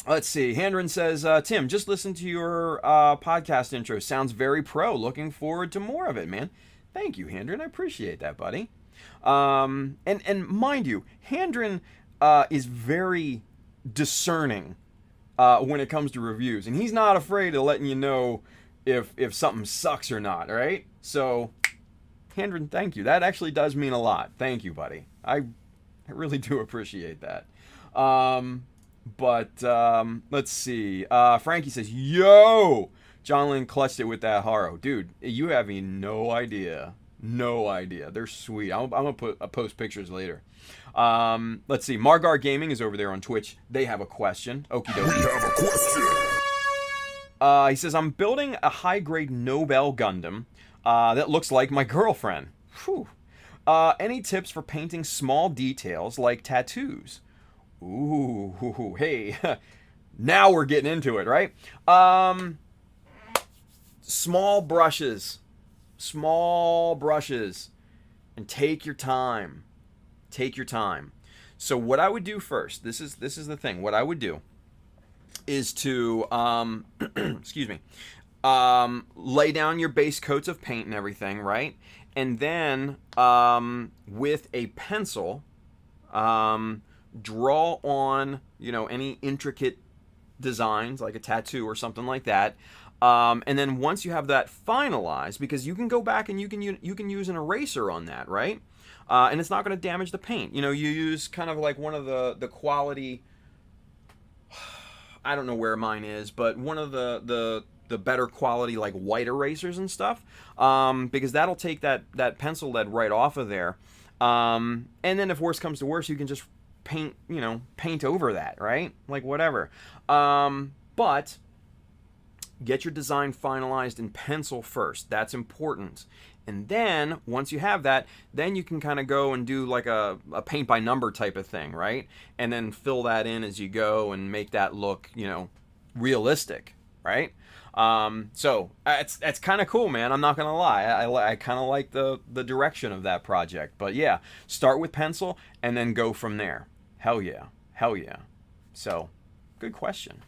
Let's see. Handren says, Tim, just listen to your podcast intro. Sounds very pro. Looking forward to more of it, man. Thank you, Handren. I appreciate that, buddy. And mind you, Handren is very discerning when it comes to reviews. And he's not afraid of letting you know if something sucks or not, right? So, Handren, thank you. That actually does mean a lot. Thank you, buddy. I really do appreciate that. But let's see. Frankie says, yo! John Lynn clutched it with that Haro. Dude, you have no idea. No idea. They're sweet. I'm going to post pictures later. Let's see. Margar Gaming is over there on Twitch. They have a question. Okie dokie. We have a question. He says, I'm building a high-grade Nobel Gundam that looks like my girlfriend. Whew. Any tips for painting small details like tattoos? Ooh, hey, now we're getting into it, right? Small brushes, and take your time. So what I would do first, this is the thing. What I would do is to, excuse me, lay down your base coats of paint and everything, right? And then with a pencil, draw on, any intricate designs like a tattoo or something like that. And then once you have that finalized, because you can go back and you can use an eraser on that, right? And it's not going to damage the paint. You use kind of like one of the quality, I don't know where mine is, but one of the better quality like white erasers and stuff, because that'll take that pencil lead right off of there. And then if worse comes to worse, you can just paint, paint over that, right? Like whatever. But get your design finalized in pencil first. That's important. And then once you have that, then you can kind of go and do like a paint by number type of thing, right? And then fill that in as you go and make that look, realistic, right? So that's kind of cool, man. I'm not gonna lie. I kind of like the direction of that project. But yeah, start with pencil and then go from there. Hell yeah. So, good question.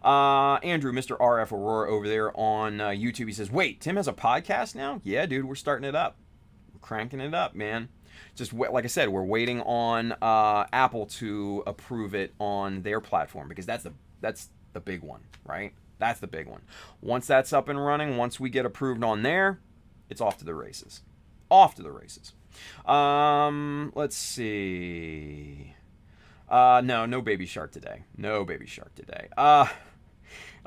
Andrew, Mr. RF Aurora over there on YouTube, he says, wait, Tim has a podcast now? Yeah, dude, we're starting it up. We're cranking it up, man. Just like I said, we're waiting on Apple to approve it on their platform, because that's the big one, right? That's the big one. Once that's up and running, once we get approved on there, it's off to the races. Let's see. No Baby Shark today.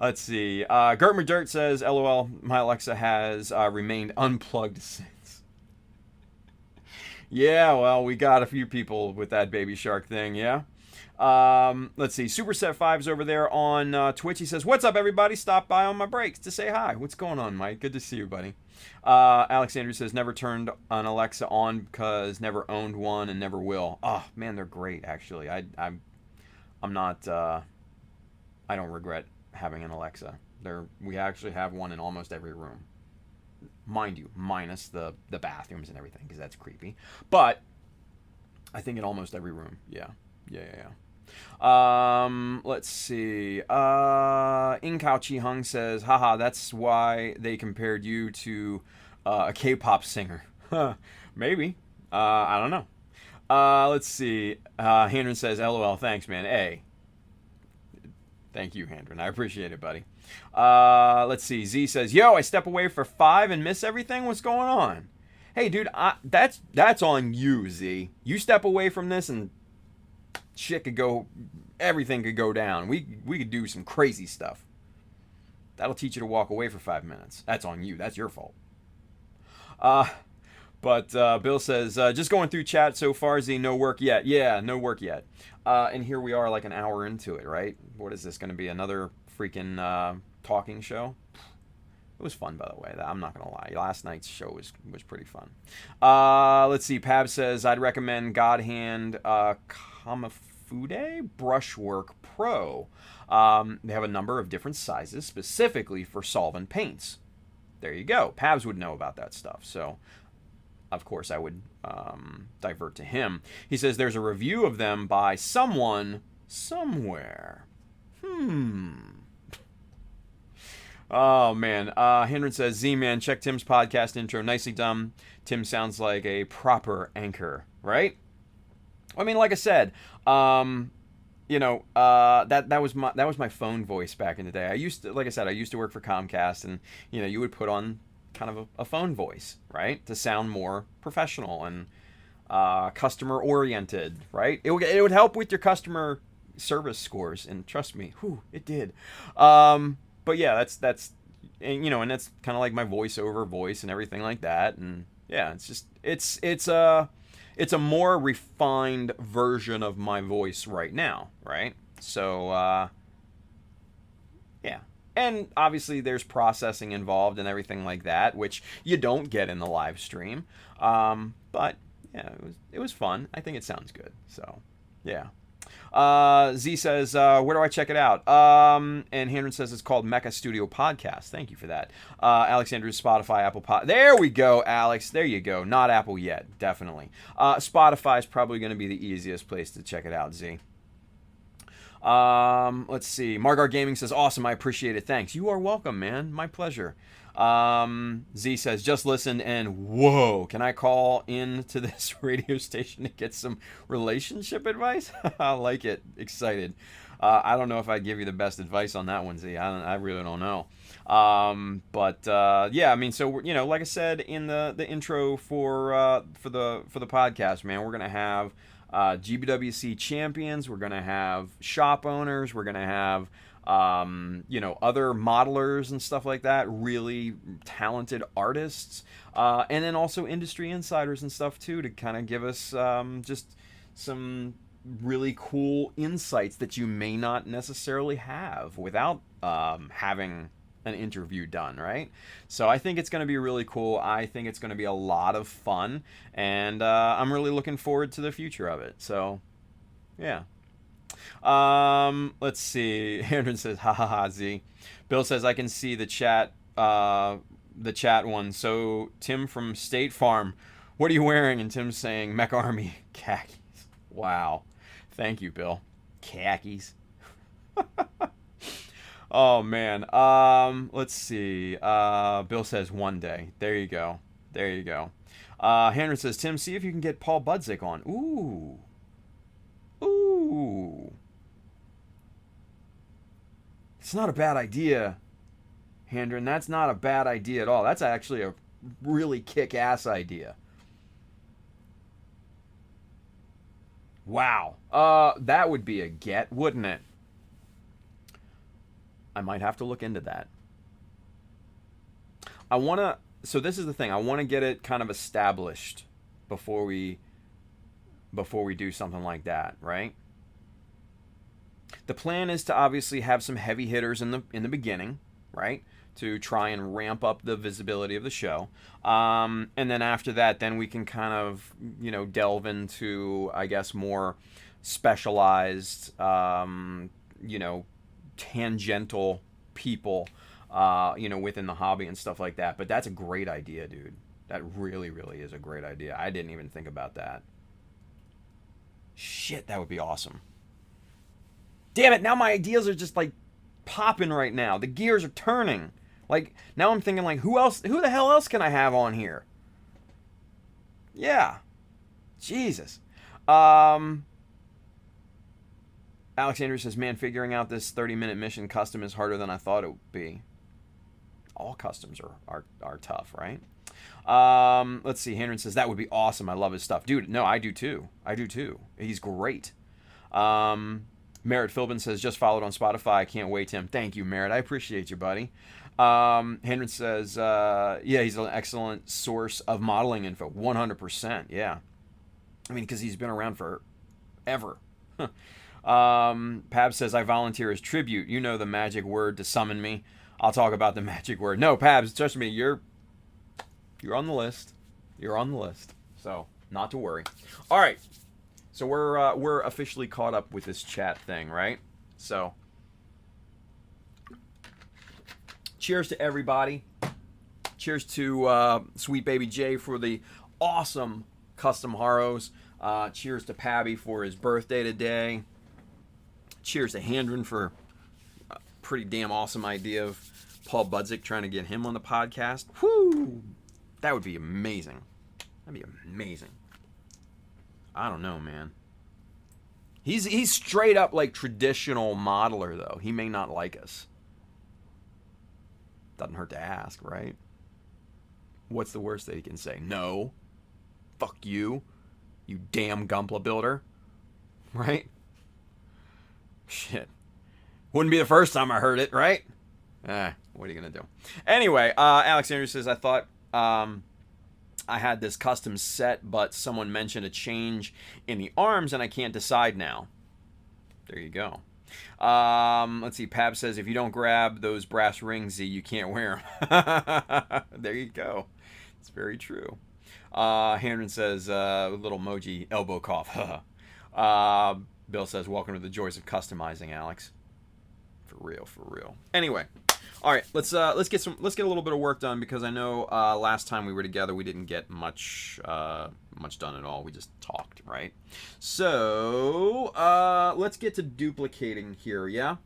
Let's see. Gertmer Dirt says, LOL, my Alexa has remained unplugged since. Yeah, well, we got a few people with that Baby Shark thing, yeah? Let's see. Superset5's over there on Twitch. He says, what's up, everybody? Stop by on my breaks to say hi. What's going on, Mike? Good to see you, buddy. Alexander says, never turned an Alexa on because never owned one and never will. Oh, man, they're great, actually. I'm not, I don't regret having an Alexa. We actually have one in almost every room. Mind you, minus the bathrooms and everything, because that's creepy. But I think in almost every room, yeah. Let's see. Inkao Chi Hung says, haha, that's why they compared you to a K-pop singer. Maybe. I don't know. Let's see. Handren says, LOL, thanks, man. Hey. Thank you, Handren. I appreciate it, buddy. Let's see. Z says, yo, I step away for 5 and miss everything. What's going on? Hey, dude, that's on you, Z. You step away from this and everything could go down. We could do some crazy stuff. That'll teach you to walk away for 5 minutes. That's on you. That's your fault. But Bill says, just going through chat so far, Z, no work yet. Yeah, no work yet. And here we are like an hour into it, right? What is this going to be? Another freaking talking show? It was fun, by the way. I'm not going to lie. Last night's show was pretty fun. Let's see. Pab says, I'd recommend God Hand Kamafude Brushwork Pro. They have a number of different sizes specifically for solvent paints. There you go. Pabs would know about that stuff. So, of course, I would divert to him. He says there's a review of them by someone somewhere. Oh, man. Hendren says, Z-Man, check Tim's podcast intro. Nicely done. Tim sounds like a proper anchor, right? I mean, like I said, that was my phone voice back in the day. I used to work for Comcast, and you would put on kind of a phone voice, right, to sound more professional and customer oriented, right? It would help with your customer service scores, and trust me, it did. But yeah, that's and that's kind of like my voiceover voice and everything like that, and yeah, it's a more refined version of my voice right now, right? So, yeah. And obviously there's processing involved and everything like that, which you don't get in the live stream. But, yeah, it was fun. I think it sounds good. So, yeah. Z says, where do I check it out? And Hendren says it's called Mecha Studio Podcast. Thank you for that. Alexander's Spotify, Apple There we go, Alex. There you go. Not Apple yet, definitely. Spotify is probably going to be the easiest place to check it out, Z. Let's see. Margar Gaming says, awesome. I appreciate it. Thanks. You are welcome, man. My pleasure. Z says, just listen and whoa, can I call in to this radio station to get some relationship advice? I like it. Excited. I don't know if I'd give you the best advice on that one, Z. I really don't know. But yeah, I mean, so like I said in the intro for the podcast, man, we're gonna have GBWC champions. We're gonna have shop owners. We're gonna have other modelers and stuff like that, really talented artists, and then also industry insiders and stuff too, to kind of give us just some really cool insights that you may not necessarily have without having an interview done, right? So I think it's going to be really cool. I think it's going to be a lot of fun, and I'm really looking forward to the future of it. So, yeah. Let's see. Andrew says, "Ha ha ha, Z." Bill says, "I can see the chat one." So Tim from State Farm, what are you wearing? And Tim's saying, Mech Army khakis. Wow. Thank you, Bill. Khakis. Oh man. Let's see. Bill says one day. There you go. There you go. Henry says, Tim, see if you can get Paul Budzik on. Ooh. Ooh. It's not a bad idea, Hendren. That's not a bad idea at all. That's actually a really kick-ass idea. Wow. That would be a get, wouldn't it? I might have to look into that. So this is the thing. I want to get it kind of established before we do something like that, right? The plan is to obviously have some heavy hitters in the beginning, right? To try and ramp up the visibility of the show. And then after that, then we can kind of, delve into, I guess, more specialized, tangential people, within the hobby and stuff like that. But that's a great idea, dude. That really, really is a great idea. I didn't even think about that. Shit, that would be awesome. Damn it, now my ideas are just like popping right now. The gears are turning. Like, now I'm thinking like, who the hell else can I have on here? Yeah. Jesus. Alexander says, man, figuring out this 30-minute mission custom is harder than I thought it would be. All customs are tough, right? Let's see. Henry says, that would be awesome. I love his stuff. Dude, no, I do too. He's great. Merritt Philbin says, just followed on Spotify. I can't wait, Tim. Thank you, Merritt. I appreciate you, buddy. Henry says, yeah, he's an excellent source of modeling info. 100%, yeah. I mean, because he's been around for ever. Pab says, I volunteer as tribute. You know the magic word to summon me. I'll talk about the magic word. No, Pabs, trust me, you're on the list. You're on the list. So, not to worry. All right. So we're officially caught up with this chat thing, right? So, cheers to everybody. Cheers to Sweet Baby J for the awesome custom Haros. Cheers to Pabby for his birthday today. Cheers to Handren for a pretty damn awesome idea of Paul Budzik trying to get him on the podcast. Whoo! That would be amazing. That'd be amazing. I don't know, man. He's straight up like traditional modeler, though. He may not like us. Doesn't hurt to ask, right? What's the worst that he can say? No. Fuck you. You damn Gumpla builder. Right? Shit. Wouldn't be the first time I heard it, right? What are you going to do? Anyway, Alexander says, I thought I had this custom set, but someone mentioned a change in the arms, and I can't decide now. There you go. Let's see. Pab says, if you don't grab those brass rings, Z, you can't wear them. There you go. It's very true. Handren says, little emoji elbow cough. Bill says, welcome to the joys of customizing, Alex. For real, for real. Anyway, all right, let's get a little bit of work done, because I know last time we were together we didn't get much done at all. We just talked, right? So let's get to duplicating here, yeah.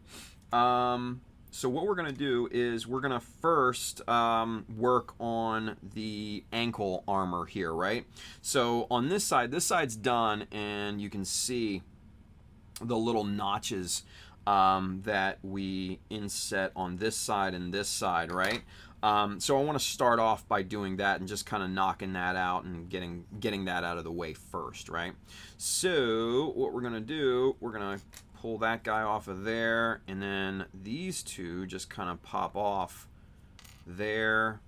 So what we're gonna do is we're gonna first work on the ankle armor here, right? So on this side's done, and you can see the little notches that we inset on this side and this side, right? So I want to start off by doing that and just kind of knocking that out and getting that out of the way first, right? So what we're gonna do, we're gonna pull that guy off of there, and then these two just kind of pop off there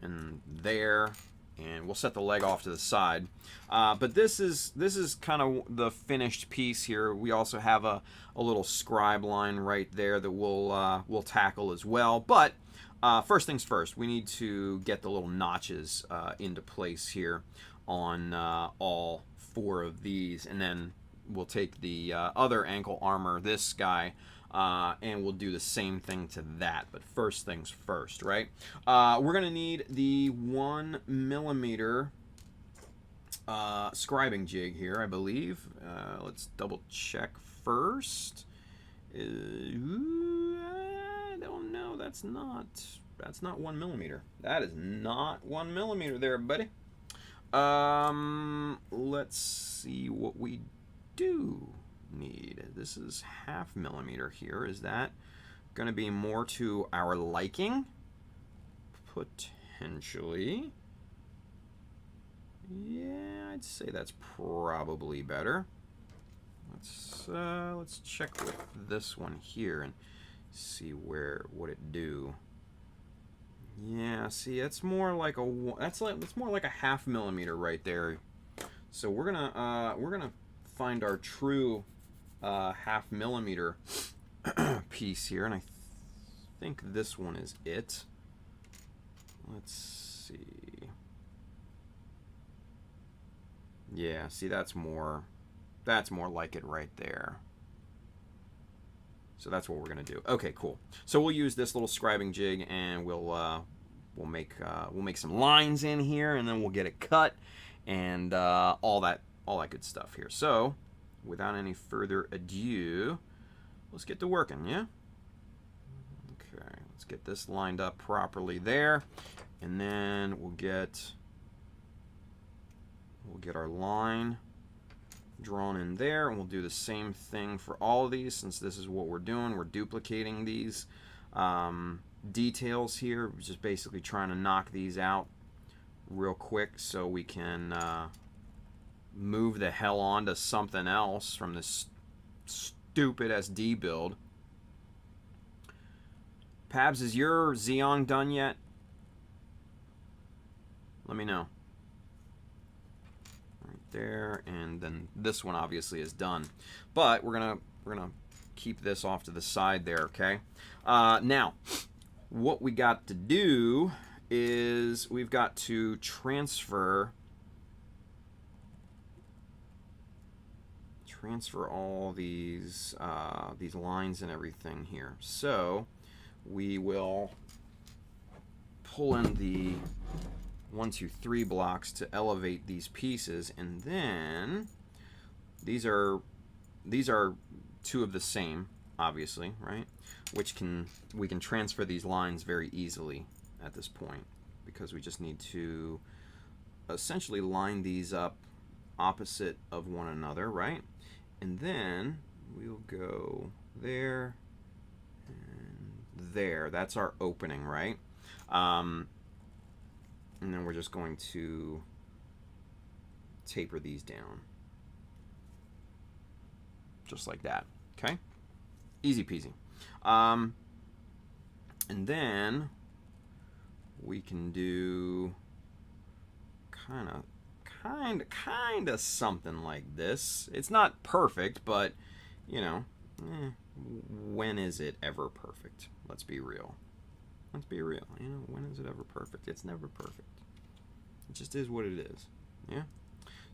and there and we'll set the leg off to the side. But this is kind of the finished piece here. We also have a little scribe line right there that we'll tackle as well. But first things first, we need to get the little notches into place here on all 4 of these, and then we'll take the other ankle armor, this guy, and we'll do the same thing to that. But first things first, right? We're gonna need the 1mm scribing jig here, I believe. Let's double check first. I don't know. That's not 1mm. That is not 1mm there, buddy. Let's see what we do need. This is 0.5mm here. Is that going to be more to our liking? Potentially. Yeah, I'd say that's probably better. Let's check with this one here and see what it do. Yeah, see, it's more like it's more like a 0.5mm right there. So we're gonna find our true 0.5mm piece here, and I think this one is it. Let's see. Yeah, see, that's more like it right there. So that's what we're gonna do. Okay, cool. So we'll use this little scribing jig, and we'll make some lines in here, and then we'll get it cut, and all that good stuff here. So without any further ado, let's get to working. Yeah. Okay. Let's get this lined up properly there, and then we'll get our line drawn in there, and we'll do the same thing for all of these, since this is what we're doing. We're duplicating these details here. We're just basically trying to knock these out real quick so we can move the hell on to something else from this stupid SD build. Pabs, is your Xeon done yet? Let me know. There, and then this one obviously is done, but we're gonna keep this off to the side there. Okay. Now what we got to do is we've got to transfer all these lines and everything here. So we will pull in the 1, 2, 3 blocks to elevate these pieces, and then these are 2 of the same, obviously, right? We can transfer these lines very easily at this point, because we just need to essentially line these up opposite of one another, right? And then we'll go there and there. That's our opening, right? And then we're just going to taper these down. Just like that, okay? Easy peasy. And then we can do kind of something like this. It's not perfect, but, you know, when is it ever perfect? Let's be real. Let's be real. You know, when is it ever perfect? It's never perfect. It just is what it is. Yeah.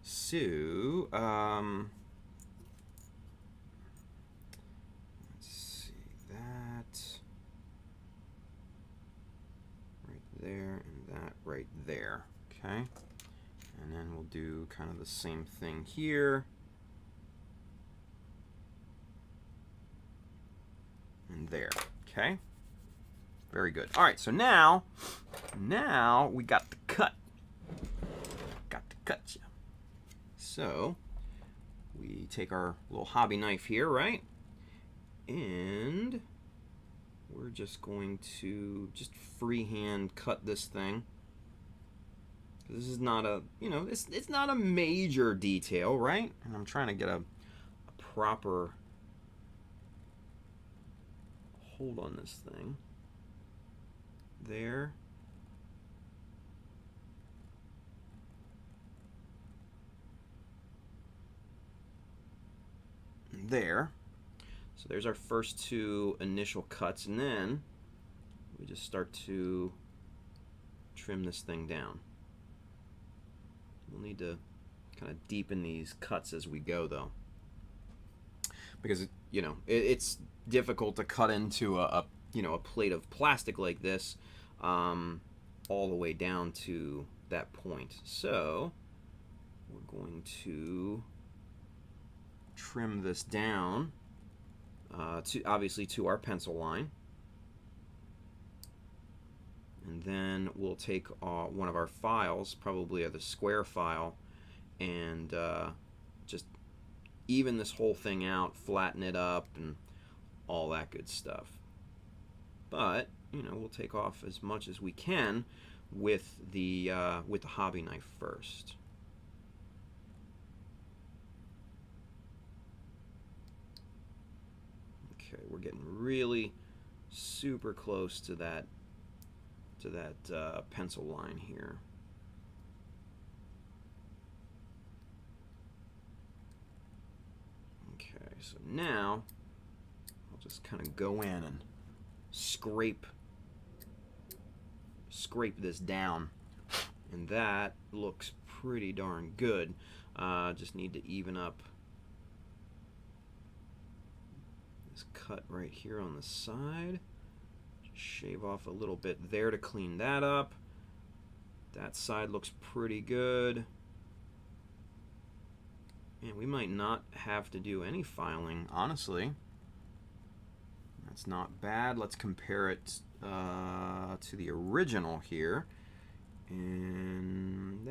So, let's see that right there and that right there. Okay. And then we'll do kind of the same thing here. And there. Okay. Very good. All right, so now we got to cut. Got to cut you. So we take our little hobby knife here, right? And we're just going to freehand cut this thing. This is not a, it's not a major detail, right? And I'm trying to get a proper hold on this thing. There. there. So there's our first two initial cuts, and then we just start to trim this thing down. We'll need to kind of deepen these cuts as we go, though, because you know it's difficult to cut into a plate of plastic like this all the way down to that point. So we're going to trim this down obviously to our pencil line, and then we'll take one of our files, probably the square file, and just even this whole thing out, flatten it up, and all that good stuff. But we'll take off as much as we can with the hobby knife first. Okay, we're getting really super close to that pencil line here. Okay, so now I'll just kind of go in and scrape this down, and that looks pretty darn good. Just need to even up this cut right here on the side. Just shave off a little bit there to clean that up. That side looks pretty good. And we might not have to do any filing, honestly. That's not bad. Let's compare it to the original here. And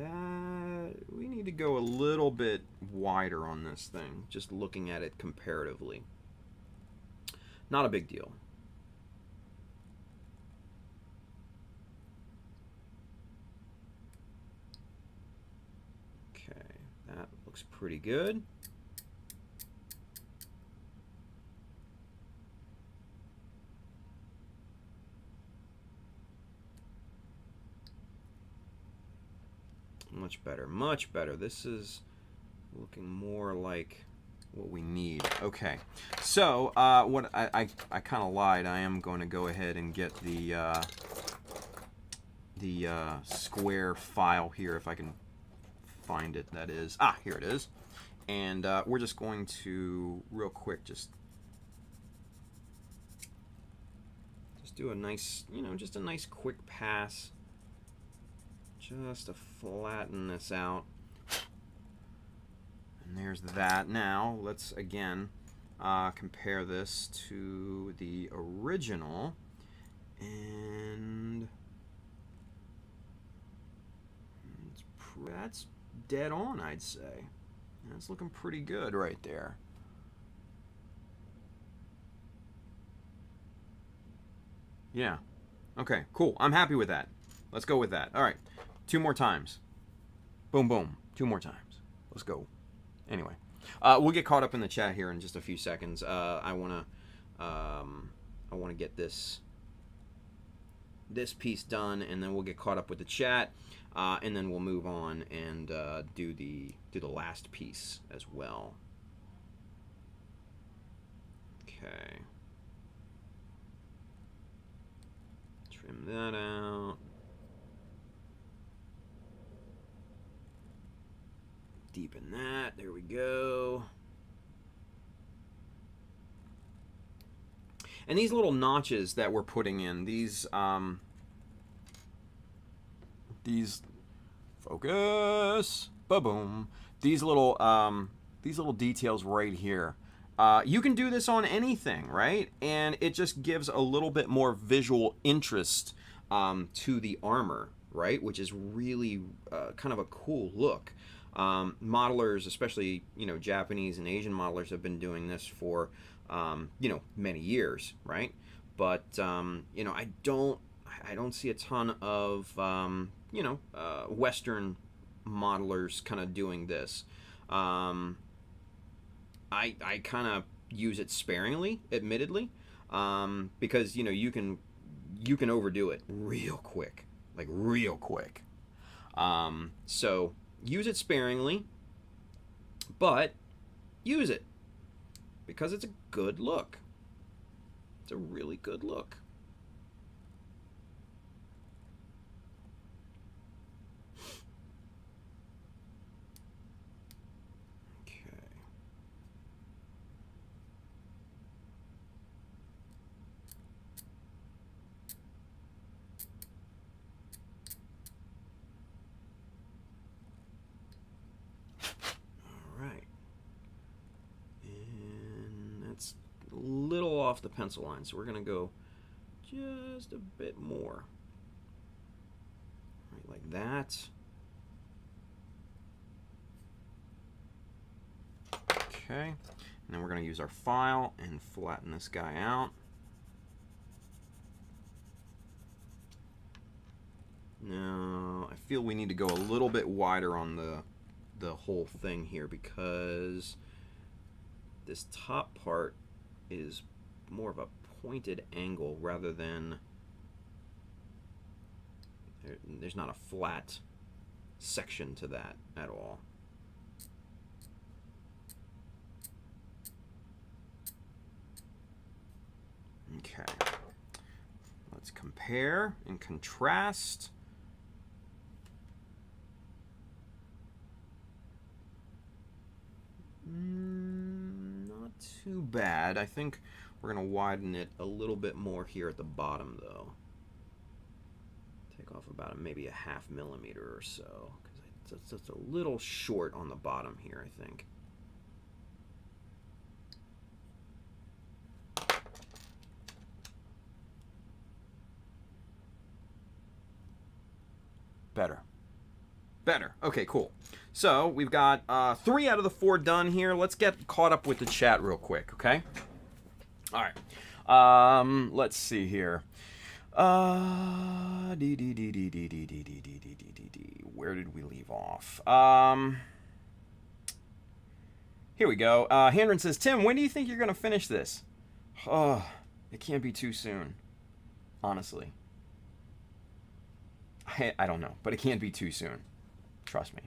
we need to go a little bit wider on this thing, just looking at it comparatively. Not a big deal. Okay, that looks pretty good. Much better, much better. This is looking more like what we need. Okay, so what I kind of lied. I am going to go ahead and get the square file here, if I can find it. That is, here it is. And we're just going to real quick just do a nice, just a nice quick pass, just to flatten this out. And there's that. Now let's again compare this to the original, and that's dead on, I'd say. That's looking pretty good right there. Yeah. Okay, cool. I'm happy with that. Let's go with that. All right. 2 more times. Boom, boom. 2 more times. Let's go. Anyway, we'll get caught up in the chat here in just a few seconds. I wanna get this piece done, and then we'll get caught up with the chat, and then we'll move on and do the last piece as well. Okay. Trim that out. Deepen that. There we go. And these little notches that we're putting in, these focus, ba-boom. These little details right here. You can do this on anything, right? And it just gives a little bit more visual interest to the armor, right? Which is really kind of a cool look. Modelers, especially Japanese and Asian modelers, have been doing this for many years, right? But I don't see a ton of Western modelers kind of doing this. I kind of use it sparingly, admittedly, because you can overdo it real quick, like real quick. So use it sparingly, but use it. because it's a good look. It's a really good look. Little off the pencil line, so we're going to go just a bit more. Right, like that. Okay, and then we're going to use our file and flatten this guy out. Now, I feel we need to go a little bit wider on the whole thing here, because this top part is more of a pointed angle rather than there's not a flat section to that at all. Okay, let's compare and contrast. Not too bad. I think we're going to widen it a little bit more here at the bottom, though. Take off about maybe a ½ millimeter or so, because it's just a little short on the bottom here, I think. Better. Better. Okay, cool. So we've got 3 out of the 4 done here. Let's get caught up with the chat real quick, okay? All right. Let's see here. Where did we leave off? Here we go. Handren says, Tim, when do you think you're going to finish this? Oh, it can't be too soon, honestly. I don't know, but it can't be too soon. Trust me.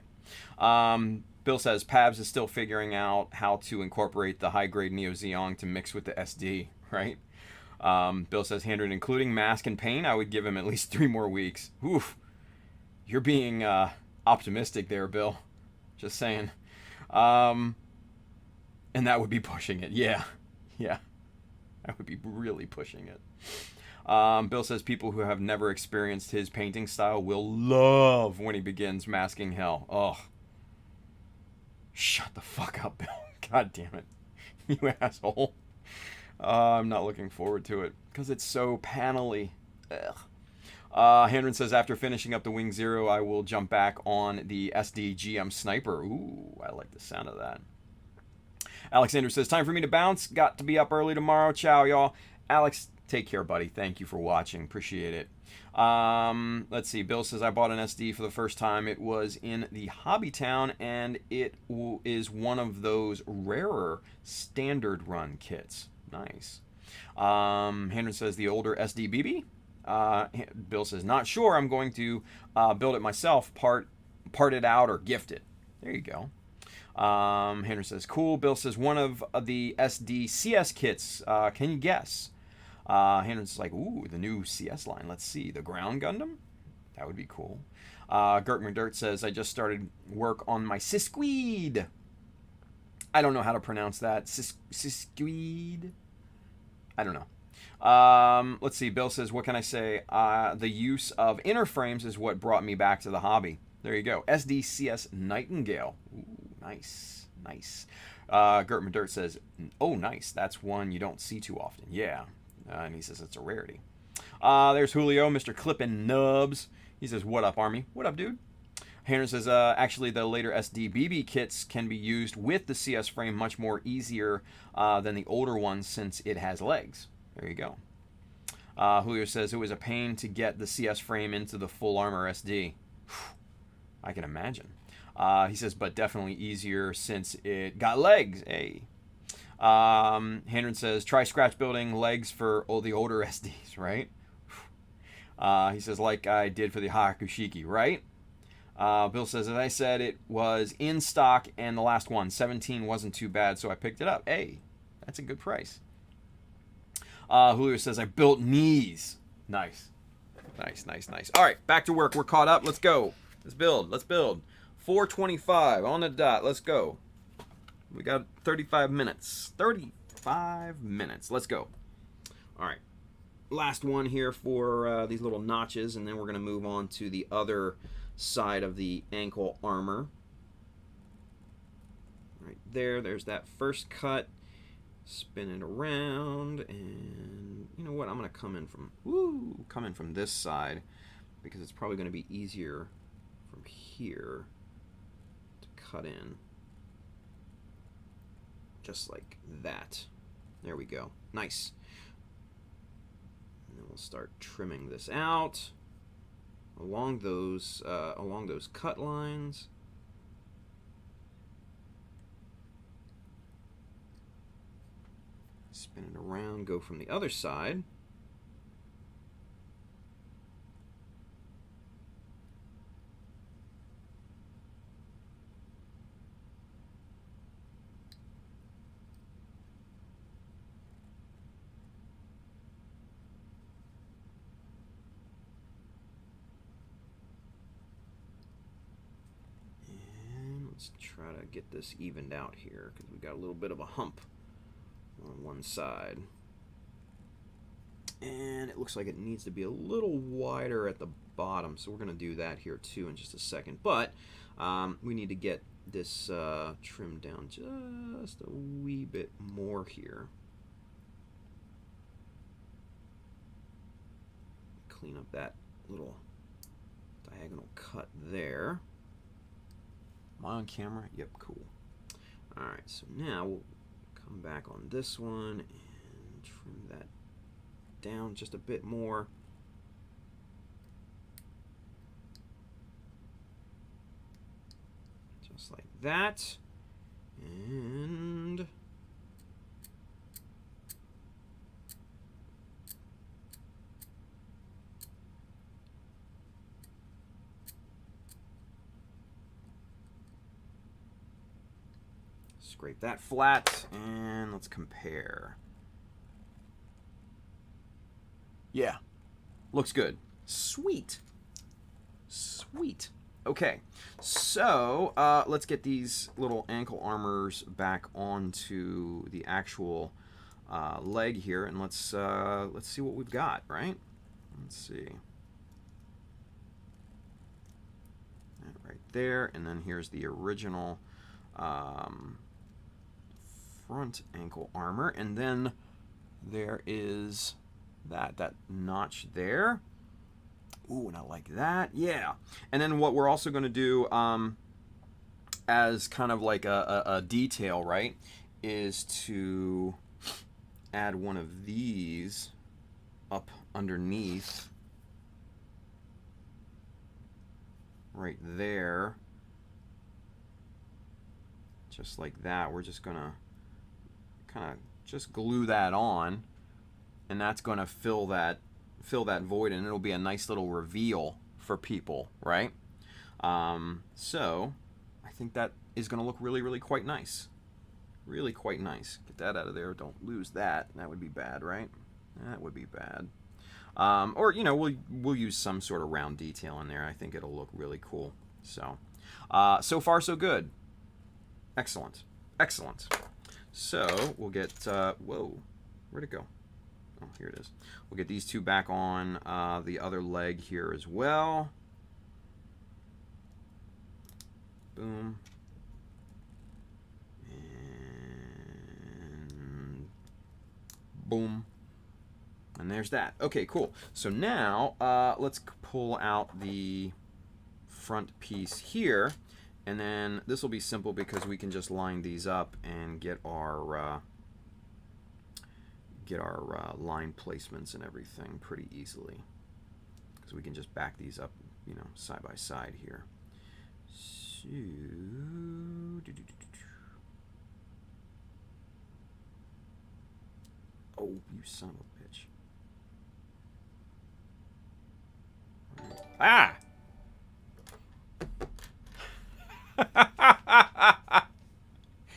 Bill says Pabs is still figuring out how to incorporate the high-grade Neo Zeong to mix with the SD, right? Bill says, Handren, including mask and paint, I would give him at least 3 more weeks. Oof. You're being optimistic there, Bill. Just saying. And that would be pushing it. Yeah. Yeah. That would be really pushing it. Bill says people who have never experienced his painting style will love when he begins masking hell. Oh. Shut the fuck up, Bill. God damn it. You asshole. I'm not looking forward to it because it's so panely. Ugh. Handren says, after finishing up the Wing Zero, I will jump back on the SD GM Sniper. Ooh, I like the sound of that. Alexander says, time for me to bounce. Got to be up early tomorrow. Ciao, y'all. Alex, take care, buddy. Thank you for watching. Appreciate it. Let's see. Bill says, I bought an SD for the first time. It was in the Hobby Town, and it is one of those rarer standard run kits. Nice. Handren says, the older SD BB. Bill says, not sure. I'm going to build it myself, part it out, or gift it. There you go. Handren says, cool. Bill says, one of the SD CS kits. Can you guess? Handren's like, ooh, the new CS line. Let's see. The Ground Gundam? That would be cool. Gert McDirt says, I just started work on my Sisqueed. I don't know how to pronounce that. Sisqueed? I don't know. Let's see. Bill says, what can I say? The use of inner frames is what brought me back to the hobby. There you go. SDCS Nightingale. Ooh, nice. Nice. Gert McDirt says, oh, nice. That's one you don't see too often. Yeah. And he says it's a rarity. There's Julio, Mr. Clippin' Nubs. He says, what up, Army? What up, dude? Handren says, actually, the later SD BB kits can be used with the CS frame much more easier than the older ones since it has legs. There you go. Julio says, it was a pain to get the CS frame into the full armor SD. I can imagine. He says, but definitely easier since it got legs. Hey. Handren says, try scratch building legs for the older SDs, right? He says, like I did for the Hakushiki, right? Bill says, as I said, it was in stock, and the last one, 17, wasn't too bad, so I picked it up. Hey, That's a good price. Julio says, I built knees. Nice. Nice, nice, nice. All right, back to work. We're caught up. Let's go. Let's build. Let's build. 4:25 on the dot. Let's go. We got 35 minutes. 35 minutes. Let's go. All right. Last one here for these little notches, and then we're going to move on to the other side of the ankle armor. Right there. There's that first cut. Spin it around, and you know what? I'm going to come in from this side because it's probably going to be easier from here to cut in. Just like that. There we go. Nice. And then we'll start trimming this out along those cut lines. Spin it around, go from the other side. And let's try to get this evened out here because we got a little bit of a hump on one side, and it looks like it needs to be a little wider at the bottom, so we're going to do that here too in just a second, but we need to get this trimmed down just a wee bit more here. Clean up that little diagonal cut there. Am I on camera? Yep, cool. Alright, so now we'll come back on this one and trim that down just a bit more. Just like that. And scrape that flat, and let's compare. Yeah, looks good. Sweet. Sweet. Okay, so let's get these little ankle armors back onto the actual leg here, and let's see what we've got, right? Let's see. That right there, and then here's the original front ankle armor, and then there is that notch there. Ooh, and I like that. Yeah. And then what we're also going to do as kind of like a detail, right, is to add one of these up underneath right there, just like that. We're just going to kind of just glue that on, and that's going to fill that void, and it'll be a nice little reveal for people, right? So I think that is going to look really, really quite nice. Really quite nice. Get that out of there. Don't lose that. That would be bad, right? That would be bad. Or, you know, we'll use some sort of round detail in there. I think it'll look really cool. So, so far so good. Excellent. Excellent. So we'll get, whoa, where'd it go? Oh, here it is. We'll get these two back on the other leg here as well. Boom. And boom. And there's that. Okay, cool. So now let's pull out the front piece here. And then this will be simple because we can just line these up and get our line placements and everything pretty easily, because we can just back these up, you know, side by side here. So, oh, you son of a bitch! Ah!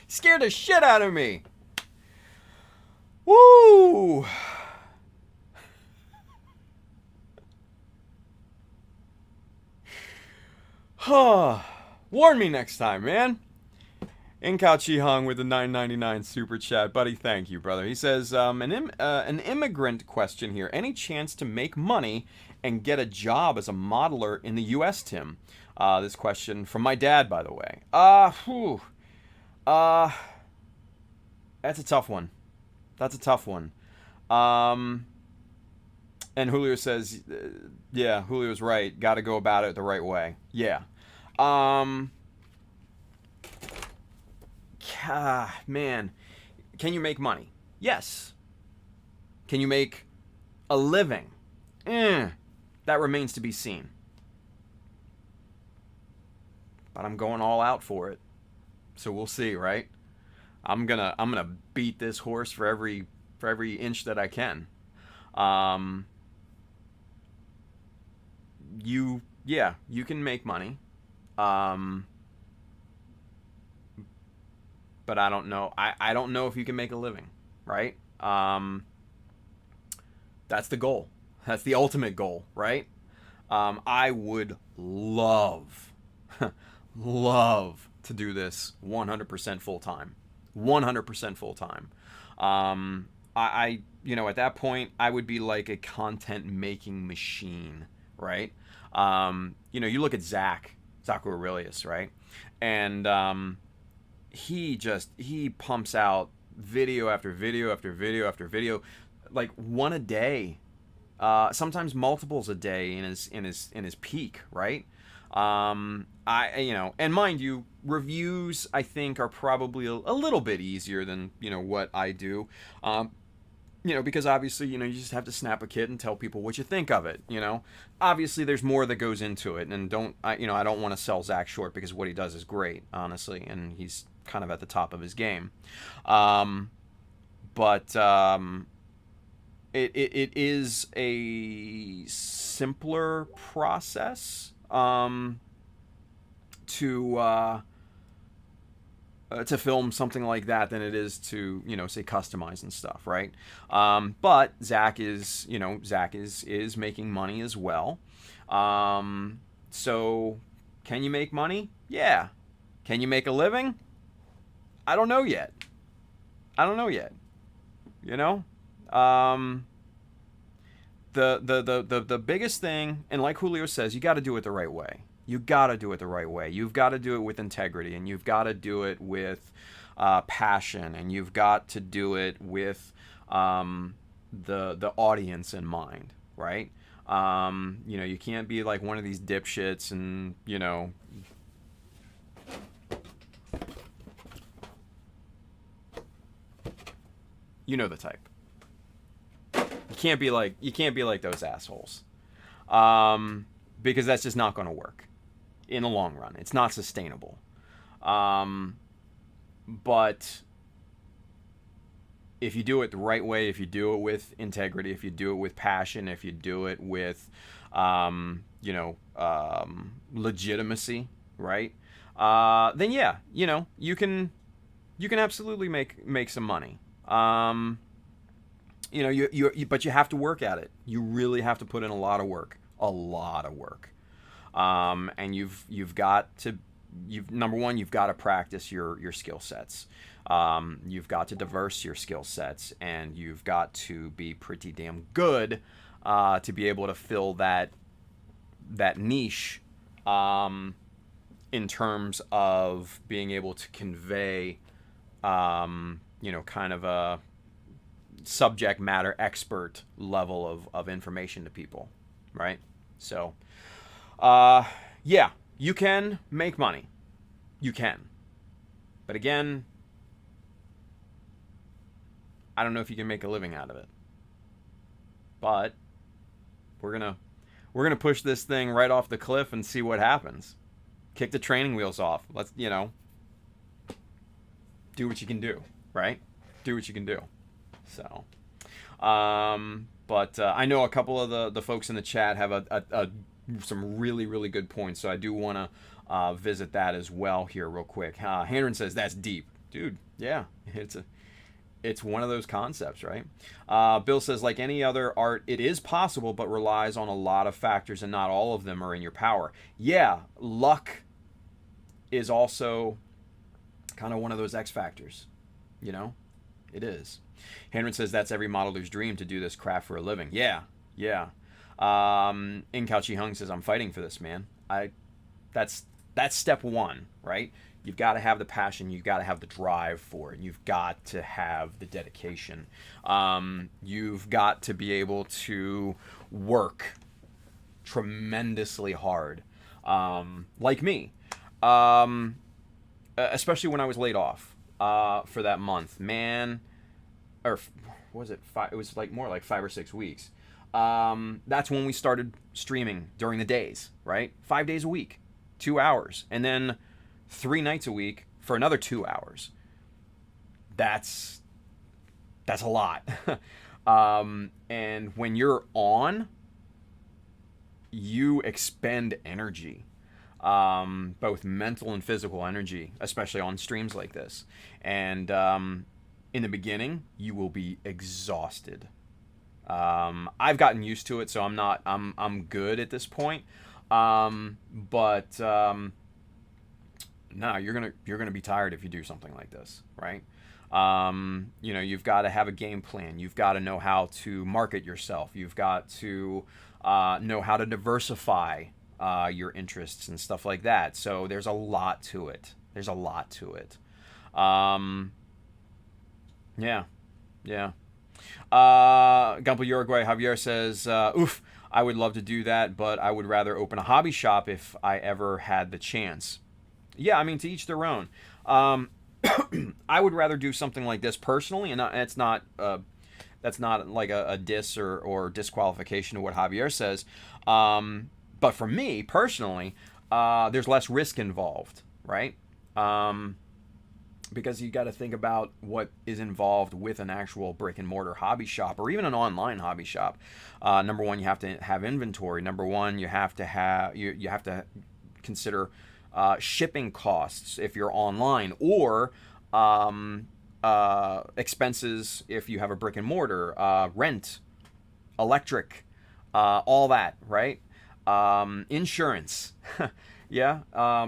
Scared the shit out of me. Woo! Warn me next time, man. Inkao Chi Hung with the $9.99 super chat. Buddy, thank you, brother. He says, an immigrant question here. Any chance to make money and get a job as a modeler in the U.S., Tim? This question from my dad, by the way. That's a tough one. That's a tough one. And Julio says, yeah, Julio's right. Got to go about it the right way. Yeah. Man, can you make money? Yes. Can you make a living? That remains to be seen. But I'm going all out for it. So we'll see, right? I'm gonna beat this horse for every inch that I can. You can make money. But I don't know. I don't know if you can make a living, right? That's the goal. That's the ultimate goal, right? I would love to do this 100% full time. 100% full time. I at that point, I would be like a content making machine, right? You look at Zach Aurelius, right? And he pumps out video after video after video after video, like one a day, sometimes multiples a day in his peak, right? And mind you, reviews I think are probably a little bit easier than what I do. Because obviously, you just have to snap a kid and tell people what you think of it. Obviously there's more that goes into it, and I don't want to sell Zach short because what he does is great, honestly, and he's kind of at the top of his game. But it is a simpler process to film something like that than it is to say customize and stuff, right? But Zach is making money as well. So can you make money? Yeah. Can you make a living? I don't know yet. The biggest thing, and like Julio says, you got to do it the right way. You've got to do it with integrity, and you've got to do it with passion, and you've got to do it with the audience in mind, right? You can't be like one of these dipshits and the type. You can't be like those assholes, because that's just not going to work in the long run. It's not sustainable. But if you do it the right way, if you do it with integrity, if you do it with passion, if you do it with legitimacy, right? Then yeah, you can absolutely make some money. But you have to work at it. You really have to put in a lot of work. And you've got to number one, you've got to practice your skill sets. You've got to diverse your skill sets, and you've got to be pretty damn good to be able to fill that niche in terms of being able to convey kind of a subject matter expert level of information to people, right? So yeah, you can make money. You can. But again, I don't know if you can make a living out of it. But we're gonna push this thing right off the cliff and see what happens. Kick the training wheels off. Let's do what you can do, right? Do what you can do. So, but I know a couple of the folks in the chat have some really, really good points, so I do want to visit that as well here real quick. Handren says that's deep, dude. Yeah, it's one of those concepts, right? Bill says, like any other art, it is possible, but relies on a lot of factors, and not all of them are in your power. Yeah, luck is also kind of one of those X factors, you know? It is. Henry says that's every modeler's dream to do this craft for a living. Yeah, yeah. Inkao Chi Hung says, I'm fighting for this, man. That's step one, right? You've got to have the passion. You've got to have the drive for it. You've got to have the dedication. You've got to be able to work tremendously hard, like me, especially when I was laid off for that month, man. Or was it five? It was like more like 5 or 6 weeks. That's when we started streaming during the days, right? 5 days a week, 2 hours, and then 3 nights a week for another 2 hours. That's a lot. And when you're on, you expend energy, both mental and physical energy, especially on streams like this. And in the beginning, you will be exhausted. I've gotten used to it, so I'm good at this point. But no, you're gonna be tired if you do something like this, right? You know, you've got to have a game plan. You've got to know how to market yourself. You've got to know how to diversify your interests and stuff like that. So there's a lot to it. Yeah. Gumpo Uruguay Javier says, oof, I would love to do that, but I would rather open a hobby shop if I ever had the chance. Yeah, I mean, to each their own. I would rather do something like this personally, and that's not like a diss or disqualification of what Javier says. But for me personally, there's less risk involved, right? Because you got to think about what is involved with an actual brick and mortar hobby shop, or even an online hobby shop. Number one, you have to have inventory. Number one, you have to have you have to consider shipping costs if you're online, or expenses if you have a brick and mortar, rent, electric, all that, right? Insurance. Yeah,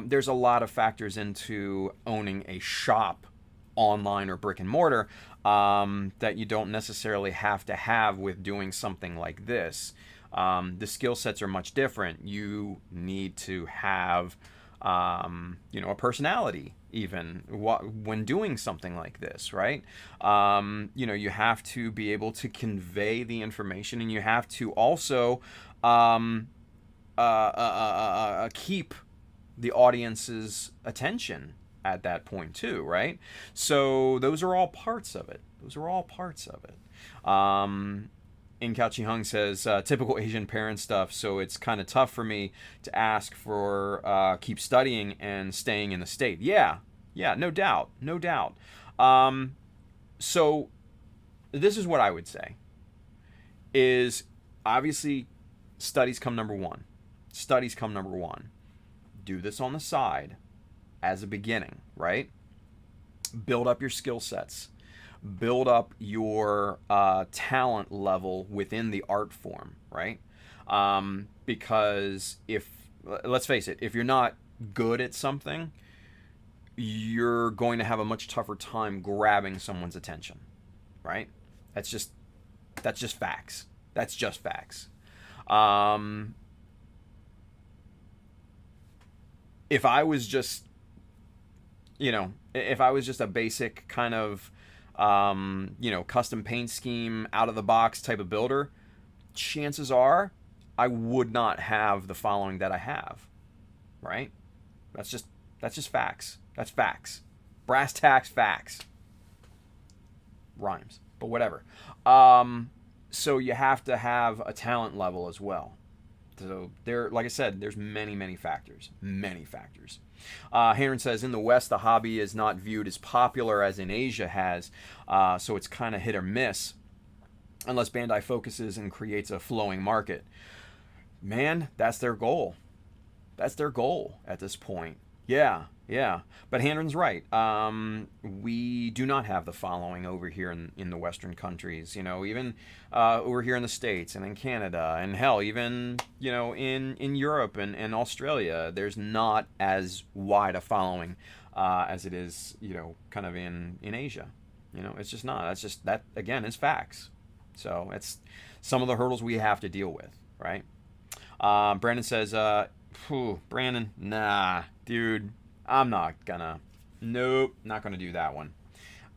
there's a lot of factors into owning a shop, online or brick and mortar, that you don't necessarily have to have with doing something like this. The skill sets are much different. You need to have, a personality even when doing something like this, right? You have to be able to convey the information, and you have to also keep the audience's attention at that point too, right? So those are all parts of it. In Kao Chi Hung says, typical Asian parent stuff, so it's kind of tough for me to ask for keep studying and staying in the state. Yeah, no doubt. So this is what I would say, is obviously studies come number one. Do this on the side as a beginning, right? Build up your skill sets. Build up your talent level within the art form, right? Because let's face it, if you're not good at something, you're going to have a much tougher time grabbing someone's attention, right? That's just facts. If I was just, a basic kind of, custom paint scheme, out of the box type of builder, chances are I would not have the following that I have, right? That's just facts. That's facts. Brass tacks facts. Rhymes, but whatever. So you have to have a talent level as well. So like I said, there's many factors. Heron says, in the West, the hobby is not viewed as popular as in Asia has, so it's kind of hit or miss, unless Bandai focuses and creates a flowing market. Man, that's their goal. At this point. Yeah, yeah. But Handren's right. We do not have the following over here in the Western countries. You know, even over here in the States and in Canada, and hell, even in Europe and Australia, there's not as wide a following as it is kind of in Asia. It's just not. That's just that again is facts. So it's some of the hurdles we have to deal with, right? Brandon says, Brandon, nah, dude, I'm not gonna. Nope, not gonna do that one.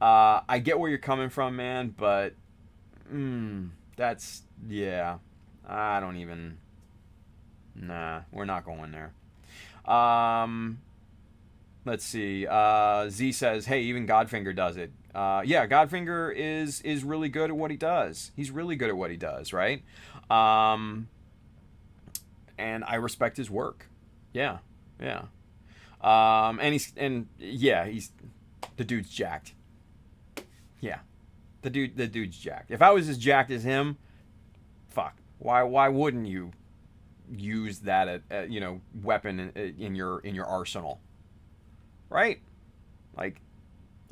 I get where you're coming from, man, but that's yeah. I don't even. Nah, we're not going there. Let's see. Z says, "Hey, even Godfinger does it." Yeah, Godfinger is really good at what he does. He's really good at what he does, right? And I respect his work. Yeah, yeah. He's the dude's jacked. Yeah, the dude's jacked. If I was as jacked as him, fuck. Why wouldn't you use that weapon in your arsenal? Right? Like,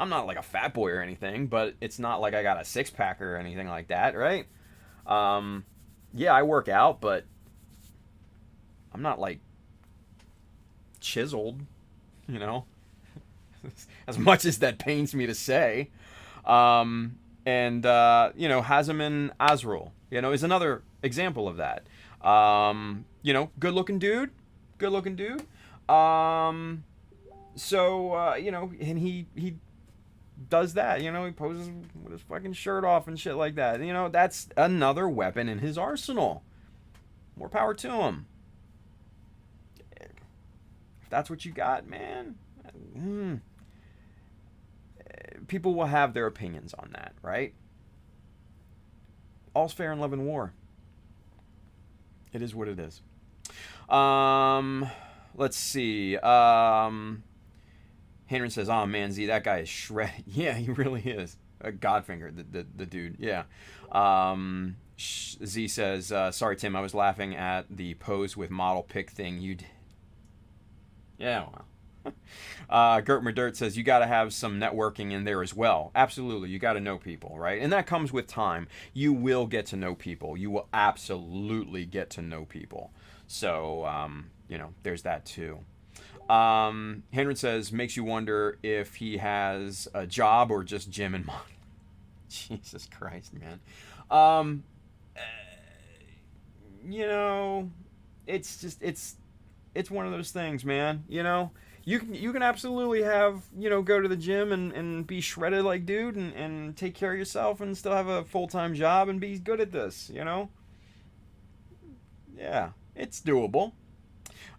I'm not like a fat boy or anything, but it's not like I got a six pack or anything like that, right? Yeah, I work out, but I'm not like chiseled, as much as that pains me to say. Hazaman Azrul, is another example of that. Good looking dude. And he does that, he poses with his fucking shirt off and shit like that. That's another weapon in his arsenal. More power to him. If that's what you got, man, people will have their opinions on that, right? All's fair in love and war. It is what it is. Let's see. Henry says, "Oh man, Z, that guy is shredded." Yeah, he really is. Godfinger, the dude. Yeah. Z says, "Sorry, Tim, I was laughing at the pose with model pick thing you did." Yeah, well. Gert Merdert says, "You got to have some networking in there as well." Absolutely, you got to know people, right? And that comes with time. You will get to know people. You will absolutely get to know people. So, there's that too. Henry says, "Makes you wonder if he has a job or just gym in mind." Jesus Christ, man. It's just it's one of those things, man. You can absolutely have go to the gym and be shredded like dude and take care of yourself and still have a full-time job and be good at this. Yeah, it's doable.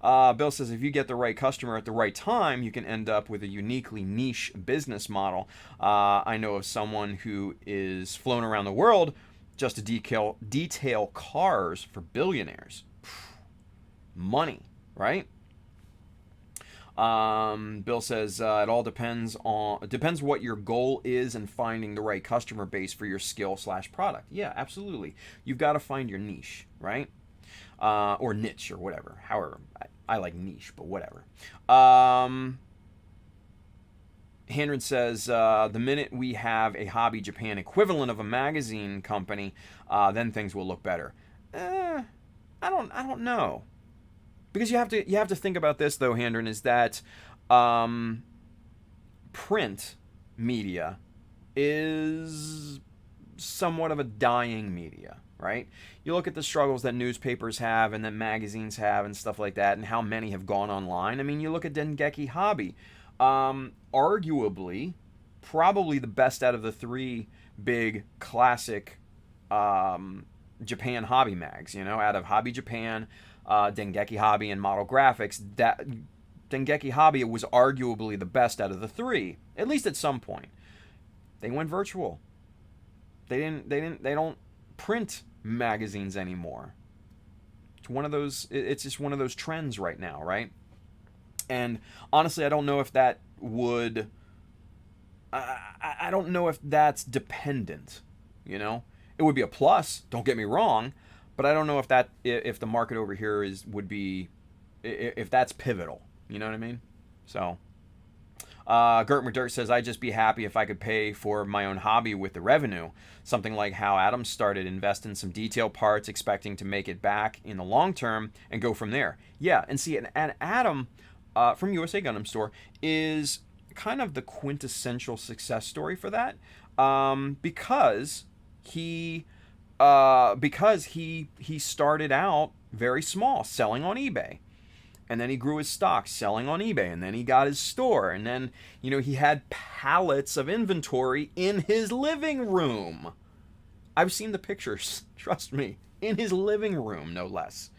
Bill says, "If you get the right customer at the right time, you can end up with a uniquely niche business model. I know of someone who is flown around the world just to detail cars for billionaires." Money, right? Bill says, "It all depends what your goal is and finding the right customer base for your skill/product." Yeah, absolutely. You've got to find your niche, right? Or niche or whatever. However, I like niche, but whatever. Handren says, "The minute we have a Hobby Japan equivalent of a magazine company, then things will look better." I don't know. Because you have to think about this though, Handren, is that print media is somewhat of a dying media, right? You look at the struggles that newspapers have and that magazines have and stuff like that, and how many have gone online. I mean, you look at Dengeki Hobby, arguably, probably the best out of the three big classic Japan hobby mags. Out of Hobby Japan, Dengeki Hobby, and Model Graphics, that Dengeki Hobby was arguably the best out of the three, at least at some point. They went virtual. They don't print magazines anymore. It's just one of those trends right now, right? And honestly, I don't know if that would I don't know if that's dependent, It would be a plus, don't get me wrong, but I don't know if the market over here would be if that's pivotal. You know what I mean? So, Gert McDirt says, I'd just be happy if I could pay for my own hobby with the revenue. Something like how Adam started, invest in some detail parts, expecting to make it back in the long term and go from there. Yeah, and see, and Adam from USA Gundam Store is kind of the quintessential success story for that, because he started out very small, selling on eBay. And then he grew his stock selling on eBay, and then he got his store, and then, you know, he had pallets of inventory in his living room. I've seen the pictures, trust me, in his living room, no less.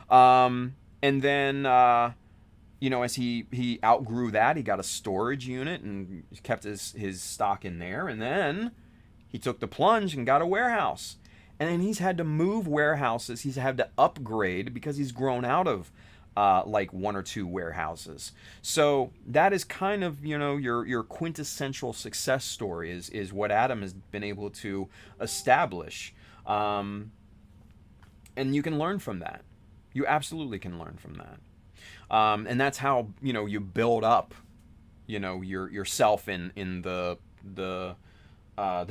And then, you know, as he outgrew that, he got a storage unit and kept his stock in there, and then he took the plunge and got a warehouse. And then he's had to move warehouses. He's had to upgrade because he's grown out of like 1 or 2 warehouses. So that is kind of, you know, your quintessential success story is what Adam has been able to establish. And you can learn from that. You absolutely can learn from that. And that's how, you know, you build up, you know, yourself in the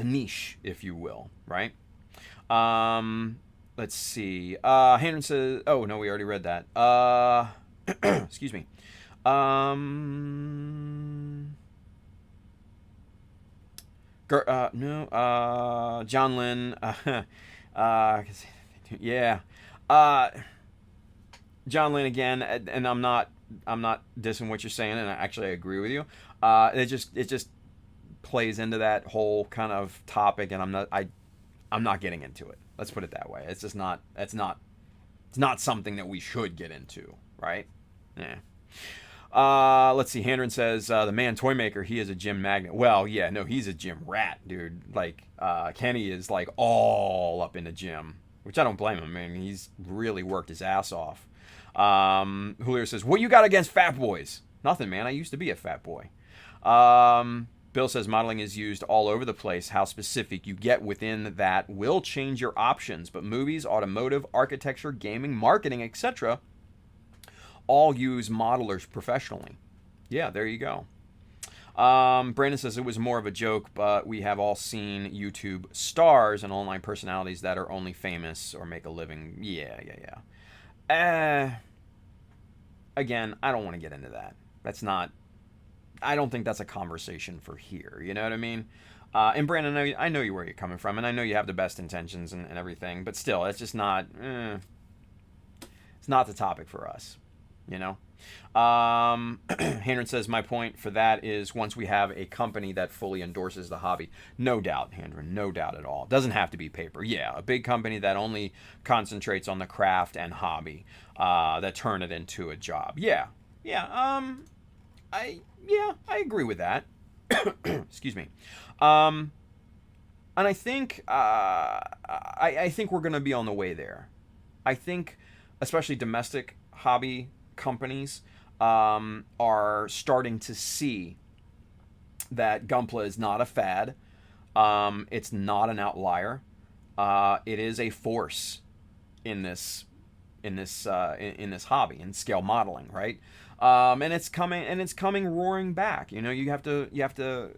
niche, if you will, right? Let's see. Hannon says, oh, no, we already read that. Excuse me. No. John Lynn. Yeah. John Lynn again, and I'm not dissing what you're saying, and I agree with you. It just plays into that whole kind of topic, and I'm not getting into it. Let's put it that way. It's just not. It's not something that we should get into, right? Yeah. Let's see. Handren says the man toy maker. He is a gym magnet. Well, yeah, no, he's a gym rat, dude. Like Kenny is like all up in the gym, which I don't blame him. I mean, he's really worked his ass off. Julio says, "What you got against fat boys?" Nothing, man. I used to be a fat boy. Bill says modeling is used all over the place. How specific you get within that will change your options. But movies, automotive, architecture, gaming, marketing, etc. all use modelers professionally. Yeah, there you go. Brandon says it was more of a joke, but we have all seen YouTube stars and online personalities that are only famous or make a living. Yeah. Again, I don't want to get into that. I don't think that's a conversation for here. You know what I mean? And Brandon, I know where you're coming from, and I know you have the best intentions and everything, but still, it's just not. It's not the topic for us. You know. Handren says my point for that is once we have a company that fully endorses the hobby, no doubt, Handren, no doubt at all. It doesn't have to be paper. Yeah, a big company that only concentrates on the craft and hobby, that turn it into a job. Yeah. I agree with that. Excuse me. And I think I think we're going to be on the way there. I think especially domestic hobby companies are starting to see that Gunpla is not a fad. It's not an outlier. It is a force in this hobby, in scale modeling, right? And it's coming roaring back. You know, you have to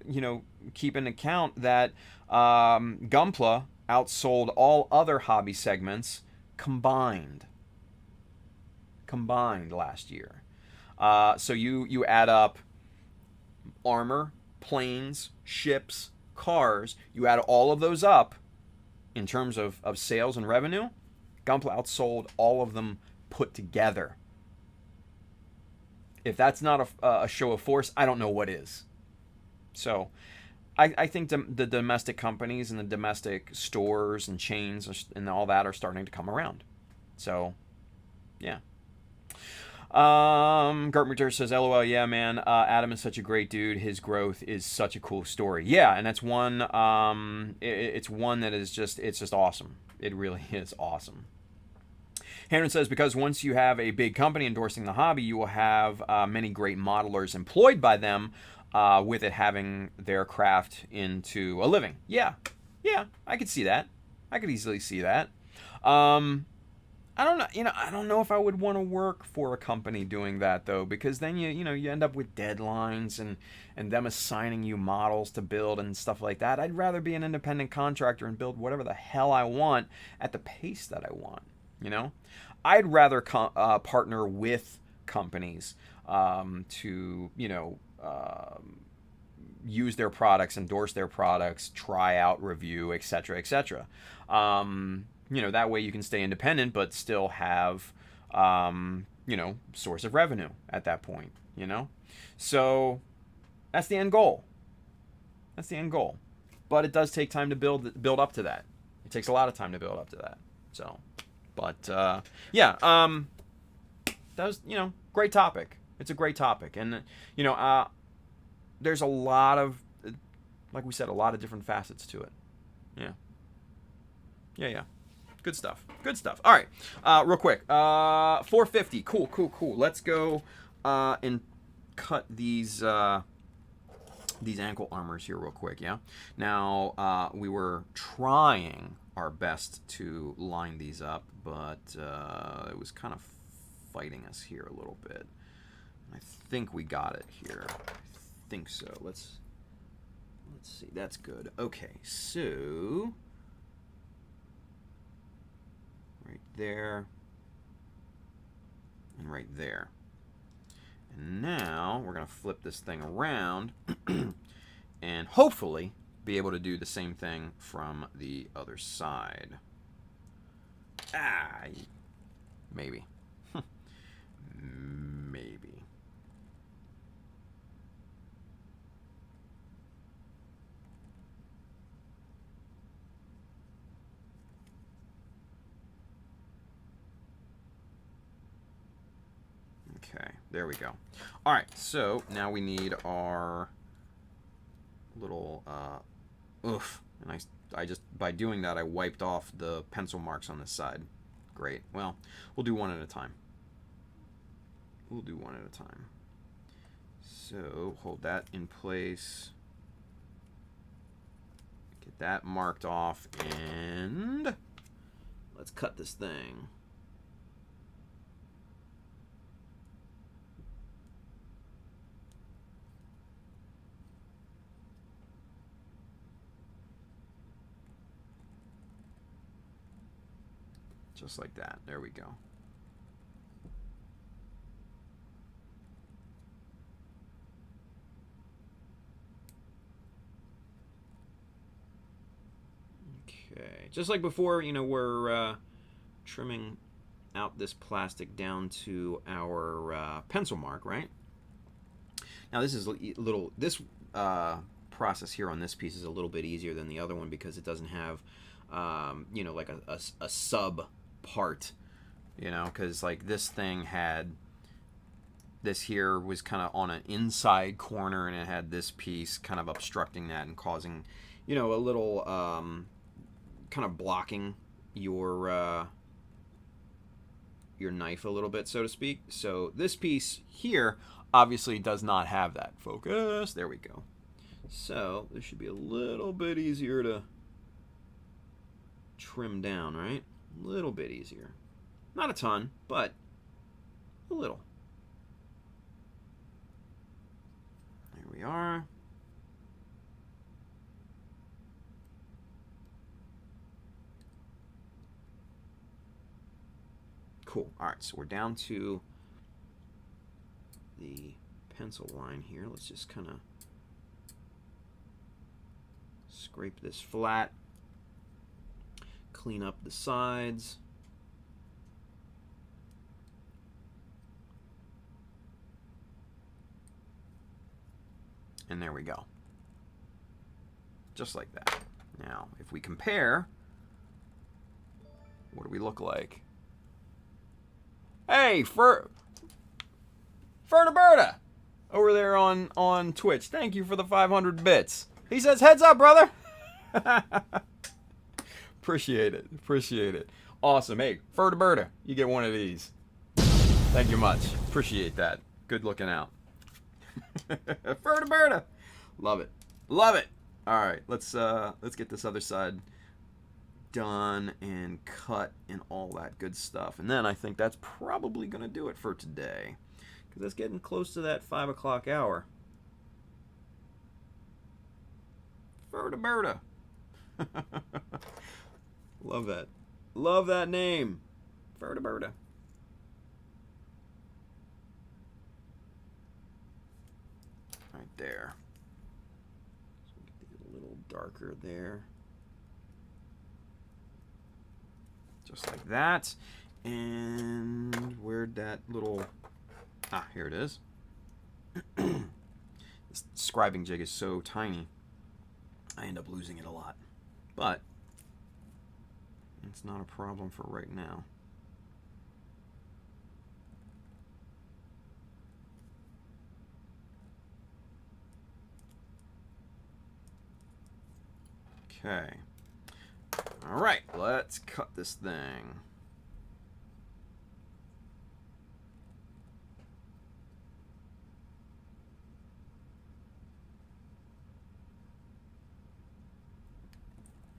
you know, keep in account that Gunpla outsold all other hobby segments combined last year. So you add up armor, planes, ships, cars, you add all of those up in terms of sales and revenue, Gunpla outsold all of them put together. If that's not a show of force, I don't know what is. So I think the domestic companies and the domestic stores and chains and all that are starting to come around. So, yeah. Gartmutter says, LOL, yeah, man, Adam is such a great dude. His growth is such a cool story. Yeah, and that's one, it's one that is it's just awesome. It really is awesome. Henry says, because once you have a big company endorsing the hobby, you will have many great modelers employed by them, with it having their craft into a living. Yeah, I could see that. I could easily see that. I I don't know. I don't know if I would want to work for a company doing that though, because then you end up with deadlines and them assigning you models to build and stuff like that. I'd rather be an independent contractor and build whatever the hell I want at the pace that I want. I'd rather partner with companies to use their products, endorse their products, try out, review, etc., etc. That way you can stay independent but still have source of revenue at that point. So that's the end goal. But it does take time to build up to that. It takes a lot of time to build up to that. So, but yeah, that was great topic. It's a great topic, and there's a lot of, like we said, a lot of different facets to it. Yeah. Good stuff. All right, real quick, 450. Cool. Let's go and cut these ankle armors here real quick. Yeah. Now we were trying our best to line these up, but it was kind of fighting us here a little bit. I think we got it here. I think so. Let's see. That's good. Okay, so right there and right there. And now we're going to flip this thing around and hopefully be able to do the same thing from the other side. Maybe. Maybe. Okay, there we go. All right, so now we need our little and I just, by doing that, I wiped off the pencil marks on this side. Great. Well, we'll do one at a time. So hold that in place, get that marked off, and let's cut this thing. Just like that. There we go. Okay. Just like before, we're trimming out this plastic down to our pencil mark, right? Now this is this process here on this piece is a little bit easier than the other one because it doesn't have like a sub part, because like this thing had, this here was kind of on an inside corner and it had this piece kind of obstructing that and causing a little kind of blocking your knife a little bit, so to speak. So this piece here obviously does not have that. Focus, there we go. So this should be a little bit easier to trim down, right? A little bit easier. Not a ton, but a little. There we are. Cool. All right, so we're down to the pencil line here. Let's just kind of scrape this flat. Clean up the sides. And there we go. Just like that. Now, if we compare, what do we look like? Hey, Fernaberta over there on Twitch. Thank you for the 500 bits. He says, heads up, brother. Appreciate it. Awesome. Hey, Fernaberta, you get one of these. Thank you much. Appreciate that. Good looking out. Fernaberta. Love it. All right, let's get this other side done and cut and all that good stuff. And then I think that's probably going to do it for today, because it's getting close to that 5 o'clock hour. Fertiberta. Love that. Love that name. Fertiberta. Right there. So we get these a little darker there. Just like that. And where'd that little... Ah, here it is. This scribing jig is so tiny, I end up losing it a lot. But it's not a problem for right now. Okay. All right, let's cut this thing.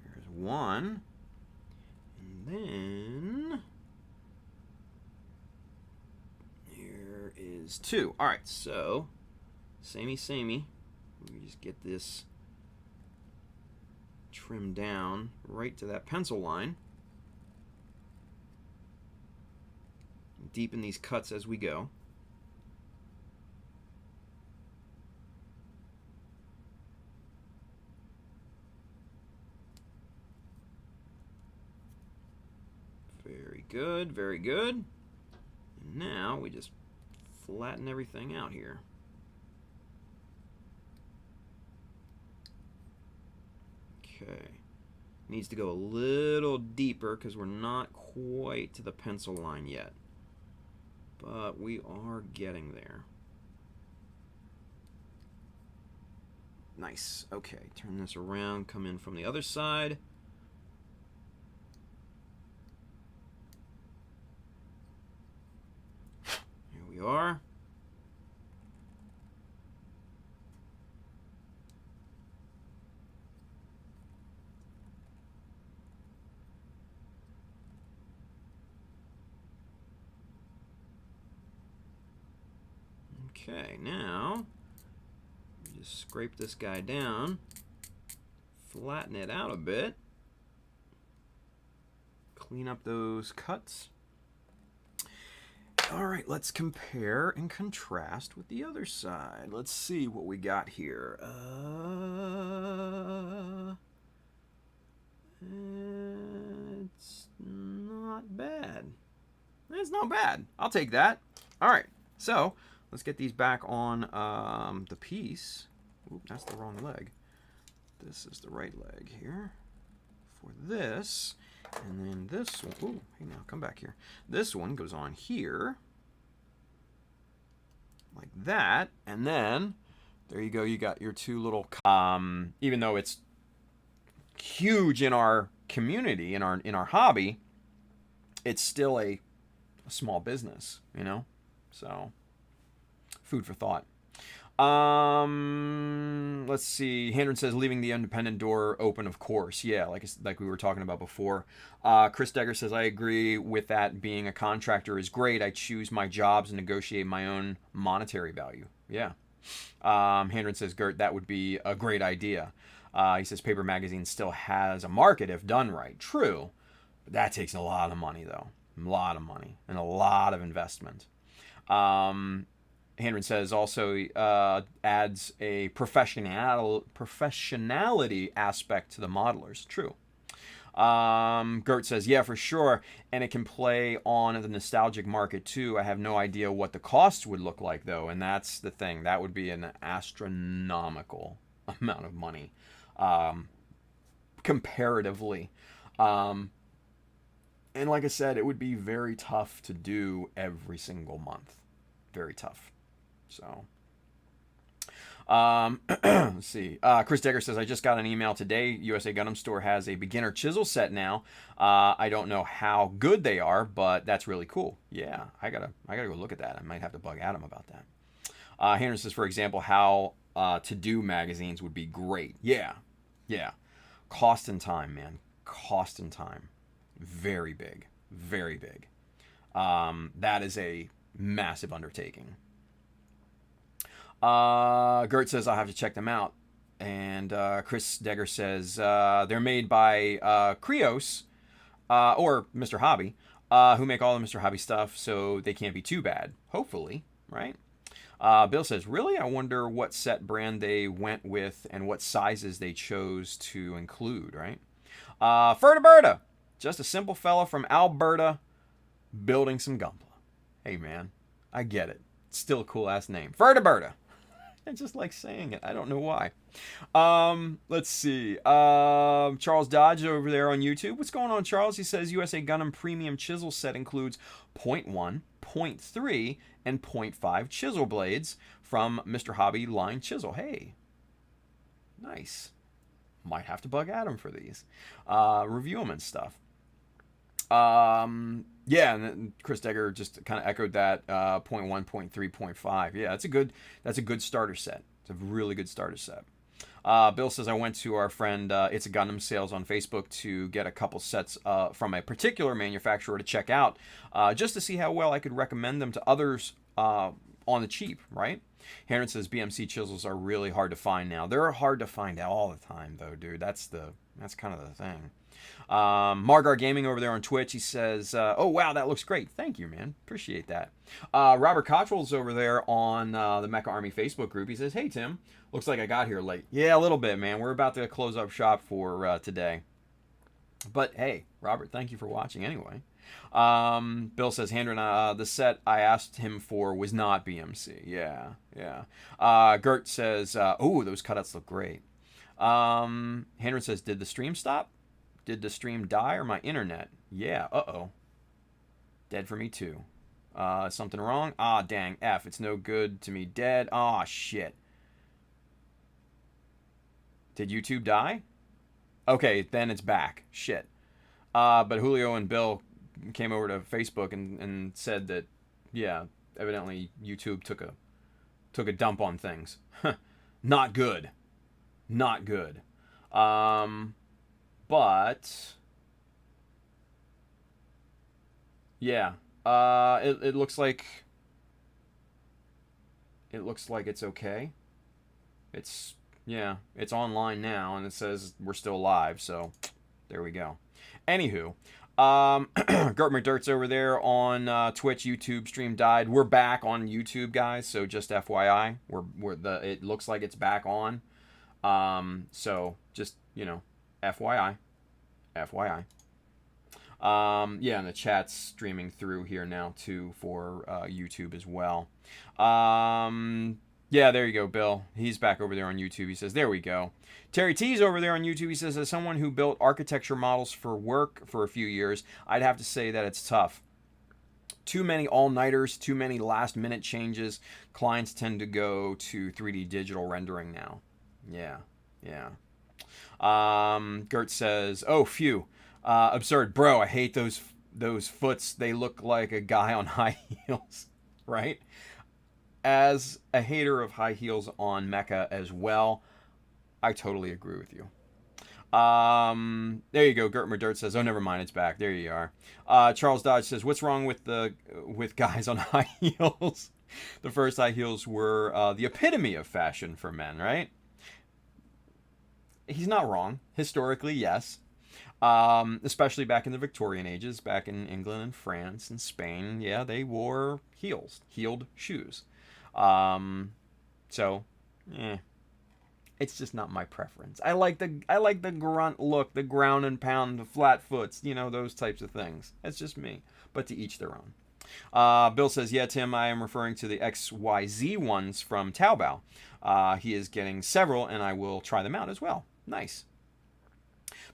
Here's one. And then here is two. All right, so samey. We just get this trim down right to that pencil line. Deepen these cuts as we go. Very good, very good. And now we just flatten everything out here. Okay, needs to go a little deeper because we're not quite to the pencil line yet, but we are getting there. Nice. Okay, turn this around, come in from the other side. Here we are. Okay, now just scrape this guy down, flatten it out a bit, clean up those cuts. All right, let's compare and contrast with the other side. Let's see what we got here. It's not bad. It's not bad. I'll take that. All right, so let's get these back on the piece. Oop, that's the wrong leg. This is the right leg here for this. And then this one, ooh, hey now, come back here. This one goes on here, like that. And then, there you go, you got your two little, even though it's huge in our community, in our hobby, it's still a small business, you know? So, food for thought. Let's see. Handren says leaving the independent door open, of course. Yeah, like we were talking about before. Chris Degger says I agree with that. Being a contractor is great. I choose my jobs and negotiate my own monetary value. Yeah. Handren says Gert, that would be a great idea. He says paper magazine still has a market if done right. True, but that takes a lot of money though. A lot of money and a lot of investment. Handren says also adds a professionality aspect to the modelers. True. Gert says, yeah, for sure. And it can play on the nostalgic market too. I have no idea what the costs would look like though. And that's the thing. That would be an astronomical amount of money comparatively. And like I said, it would be very tough to do every single month. Very tough. So, let's see. Chris Degger says, I just got an email today. USA Gundam Store has a beginner chisel set now. I don't know how good they are, but that's really cool. Yeah, I gotta go look at that. I might have to bug Adam about that. Henry says, for example, how to do magazines would be great. Yeah. Cost and time, man. cost and time. Very big. Very big. That is a massive undertaking. Gert says I'll have to check them out. And Chris Degger says they're made by Krios, or Mr. Hobby, who make all the Mr. Hobby stuff, so they can't be too bad. Hopefully, right? Bill says, really? I wonder what set brand they went with and what sizes they chose to include, right? Fertiberta, just a simple fella from Alberta building some Gunpla. Hey, man, I get it. It's still a cool-ass name. Fertiberta. I just like saying it. I don't know why. Let's see. Charles Dodge over there on YouTube. What's going on, Charles? He says USA Gundam Premium Chisel Set includes 0.1, 0.3, and 0.5 chisel blades from Mr. Hobby Line Chisel. Hey, nice. Might have to bug Adam for these. Review them and stuff. Yeah, and Chris Degger just kind of echoed that 0.1, 0.3, 0.5. Yeah, that's a good starter set. It's a really good starter set. Bill says I went to our friend It's a Gundam Sales on Facebook to get a couple sets from a particular manufacturer to check out, just to see how well I could recommend them to others on the cheap, right? Heron says BMC chisels are really hard to find now. They're hard to find all the time, though, dude. That's kind of the thing. Margar Gaming over there on Twitch, he says, oh, wow, that looks great. Thank you, man. Appreciate that. Robert Cottrell's over there on the Mecha Army Facebook group. He says, hey, Tim, looks like I got here late. Yeah, a little bit, man. We're about to close up shop for today. But, hey, Robert, thank you for watching anyway. Bill says, Handren, the set I asked him for was not BMC. Yeah. Gert says, oh, those cutouts look great. Handren says, did the stream stop? Did the stream die or my internet? Yeah, uh-oh. Dead for me too. Something wrong? Ah, dang, F. It's no good to me. Dead. Ah, shit. Did YouTube die? Okay, then it's back. Shit. But Julio and Bill came over to Facebook and said that, yeah, evidently YouTube took a dump on things. Not good. Not good. But yeah, it looks like it's okay. It's online now, and it says we're still live, so there we go. Anywho, Gert McDirt's over there on Twitch. YouTube stream died. We're back on YouTube, guys. So just FYI, it looks like it's back on. So just FYI. Yeah, and the chat's streaming through here now too for YouTube as well. Yeah, there you go, Bill. He's back over there on YouTube. He says, there we go. Terry T's over there on YouTube. He says, as someone who built architecture models for work for a few years, I'd have to say that it's tough. Too many all-nighters, too many last-minute changes. Clients tend to go to 3D digital rendering now. Yeah. Gert says, oh, phew. Absurd. Bro, I hate those foots. They look like a guy on high heels, right? As a hater of high heels on Mecha as well, I totally agree with you. There you go. Gert Merdert says, oh, never mind. It's back. There you are. Charles Dodge says, what's wrong with guys on high heels? The first high heels were the epitome of fashion for men, right? He's not wrong. Historically, yes. Especially back in the Victorian ages, back in England and France and Spain, yeah, they wore heeled shoes. So, it's just not my preference. I like the grunt look, the ground and pound, the flat foots, those types of things. That's just me. But to each their own. Bill says, yeah, Tim, I am referring to the XYZ ones from Taobao. He is getting several, and I will try them out as well. Nice.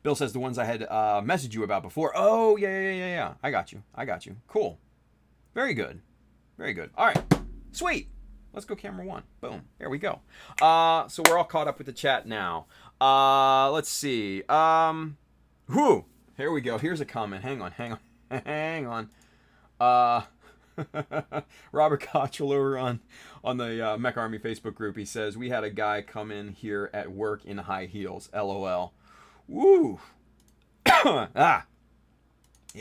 Bill says the ones I had messaged you about before. Oh, yeah. I got you. Cool. Very good. All right. Sweet. Let's go camera one. Boom. There we go. So we're all caught up with the chat now. Let's see. Whoo. Here we go. Here's a comment. Hang on. Robert Cottrell over on the Mech Army Facebook group. He says, we had a guy come in here at work in high heels. LOL. Woo. Yeah,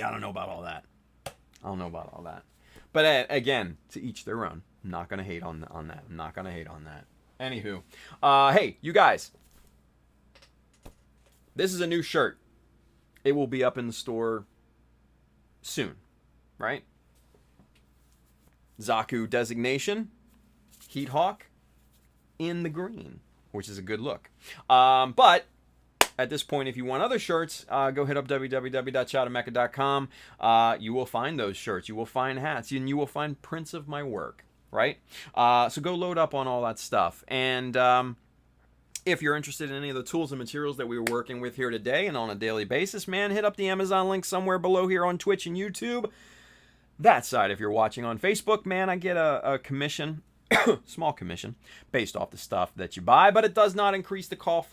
I don't know about all that. But again, to each their own. I'm not gonna hate on that. Anywho, hey, you guys. This is a new shirt. It will be up in the store soon, right? Zaku designation, Heat Hawk in the green, which is a good look. But at this point, if you want other shirts, go hit up www.shadowmecha.com. You will find those shirts. You will find hats, and you will find prints of my work, right? So go load up on all that stuff. And if you're interested in any of the tools and materials that we were working with here today and on a daily basis, man, hit up the Amazon link somewhere below here on Twitch and YouTube. That side, if you're watching on Facebook, man, I get a commission, small commission, based off the stuff that you buy, but it does not increase the cost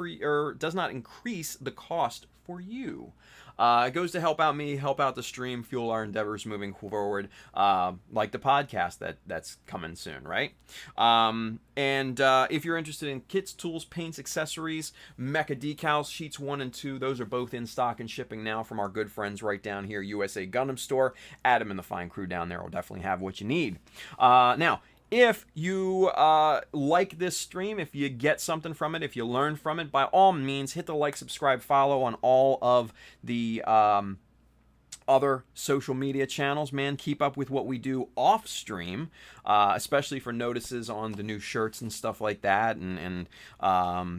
for you. It goes to help out me, help out the stream, fuel our endeavors moving forward, like the podcast that's coming soon, right? And if you're interested in kits, tools, paints, accessories, Mecha Decals, sheets 1 and 2, those are both in stock and shipping now from our good friends right down here, USA Gundam Store. Adam and the fine crew down there will definitely have what you need. Now, if you like this stream, if you get something from it, if you learn from it, by all means, hit the like, subscribe, follow on all of the other social media channels, man. Keep up with what we do off stream, especially for notices on the new shirts and stuff like that, and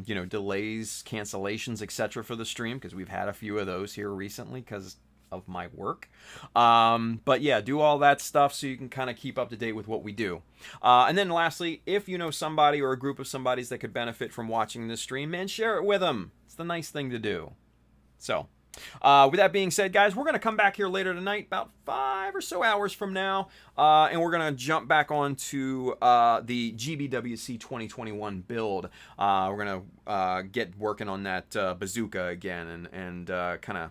you know, delays, cancellations, etc. for the stream, because we've had a few of those here recently because of my work. But yeah, do all that stuff so you can kind of keep up to date with what we do. And then lastly, if you know somebody or a group of somebodies that could benefit from watching this stream, man, share it with them. It's the nice thing to do. So, with that being said, guys, we're going to come back here later tonight, about 5 or so hours from now, and we're going to jump back onto the GBWC 2021 build. We're going to get working on that bazooka again and kind of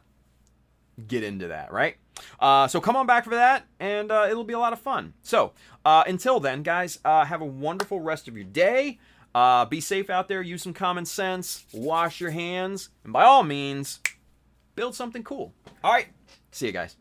get into that, right? So come on back for that, and it'll be a lot of fun. So until then, guys, have a wonderful rest of your day. Be safe out there, use some common sense, wash your hands, and by all means, build something cool. All right, see you guys.